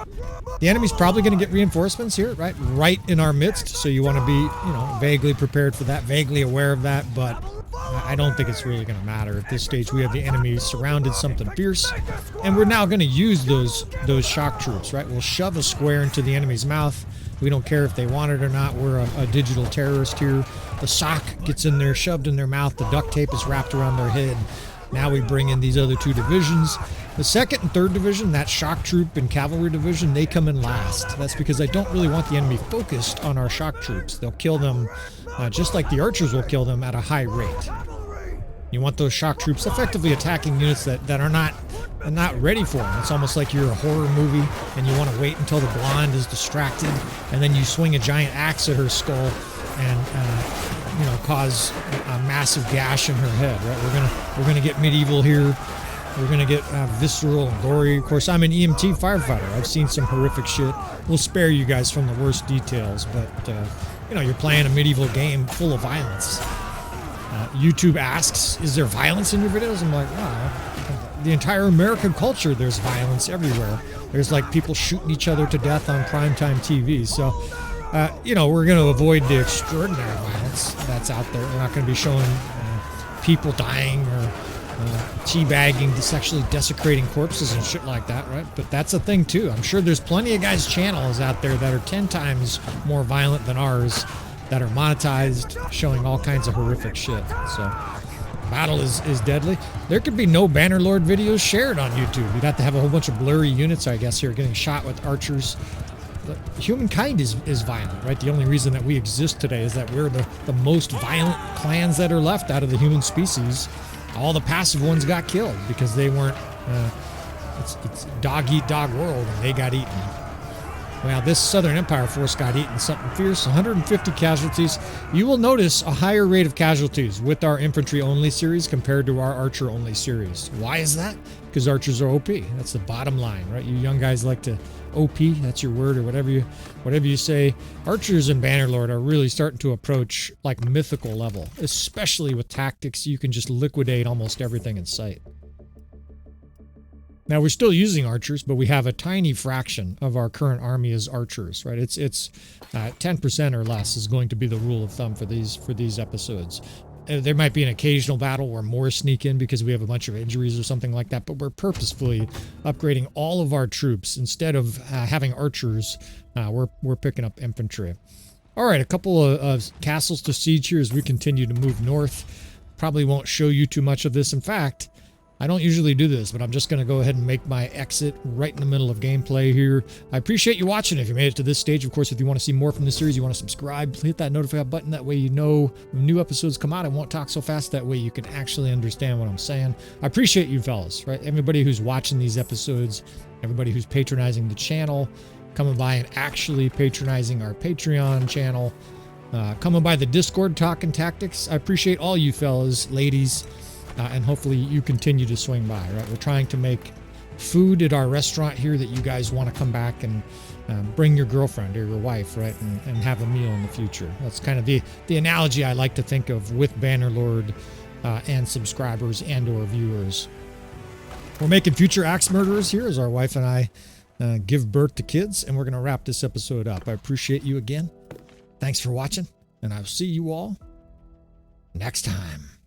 The enemy's probably going to get reinforcements here, right in our midst. So you want to be, vaguely prepared for that, vaguely aware of that. But I don't think it's really going to matter. At this stage, we have the enemy surrounded something fierce. And we're now going to use those shock troops, right? We'll shove a square into the enemy's mouth. We don't care if they want it or not. We're a digital terrorist here. The sock gets in there, shoved in their mouth. The duct tape is wrapped around their head. Now we bring in these other 2 divisions. The 2nd and 3rd Division, that shock troop and cavalry division, they come in last. That's because I don't really want the enemy focused on our shock troops. They'll kill them just like the archers will kill them at a high rate. You want those shock troops effectively attacking units that are not ready for them. It's almost like you're a horror movie and you want to wait until the blonde is distracted, and then you swing a giant axe at her skull and cause a massive gash in her head. Right? We're gonna get medieval here. We're gonna get visceral and gory. Of course, I'm an EMT firefighter. I've seen some horrific shit. We'll spare you guys from the worst details, but you're playing a medieval game full of violence. YouTube asks, is there violence in your videos? I'm like, wow. The entire American culture, there's violence everywhere. There's like people shooting each other to death on primetime TV. So, we're going to avoid the extraordinary violence that's out there. We're not going to be showing people dying or teabagging, sexually desecrating corpses and shit like that, right? But that's a thing too. I'm sure there's plenty of guys' channels out there that are 10 times more violent than ours, that are monetized, showing all kinds of horrific shit. So, battle is deadly. There could be no Bannerlord videos shared on YouTube. You'd have to have a whole bunch of blurry units, I guess, here getting shot with archers. Humankind is violent, right? The only reason that we exist today is that we're the most violent clans that are left out of the human species. All the passive ones got killed because they weren't, it's dog-eat-dog world, and they got eaten. Well, this Southern Empire force got eaten something fierce, 150 casualties. You will notice a higher rate of casualties with our infantry-only series compared to our archer-only series. Why is that? Because archers are OP. That's the bottom line, right? You young guys like to OP, that's your word, or whatever you say. Archers and Bannerlord are really starting to approach like mythical level, especially with tactics. You can just liquidate almost everything in sight. Now, we're still using archers, but we have a tiny fraction of our current army as archers, right? It's 10% or less is going to be the rule of thumb for these episodes. There might be an occasional battle where more sneak in because we have a bunch of injuries or something like that, but we're purposefully upgrading all of our troops. Instead of having archers, we're picking up infantry. All right, a couple of castles to siege here as we continue to move north. Probably won't show you too much of this. In fact, I don't usually do this, but I'm just going to go ahead and make my exit right in the middle of gameplay here. I appreciate you watching. If you made it to this stage, of course, if you want to see more from this series, you want to subscribe, hit that notify button. That way you know when new episodes come out. I won't talk so fast. That way you can actually understand what I'm saying. I appreciate you fellas, right? Everybody who's watching these episodes, everybody who's patronizing the channel, coming by and actually patronizing our Patreon channel, coming by the Discord talking tactics. I appreciate all you fellas, ladies. And hopefully you continue to swing by, right? We're trying to make food at our restaurant here that you guys want to come back and bring your girlfriend or your wife, right? And have a meal in the future. That's kind of the analogy I like to think of with Bannerlord and subscribers and or viewers. We're making future axe murderers here as our wife and I give birth to kids, and we're going to wrap this episode up. I appreciate you again. Thanks for watching, and I'll see you all next time.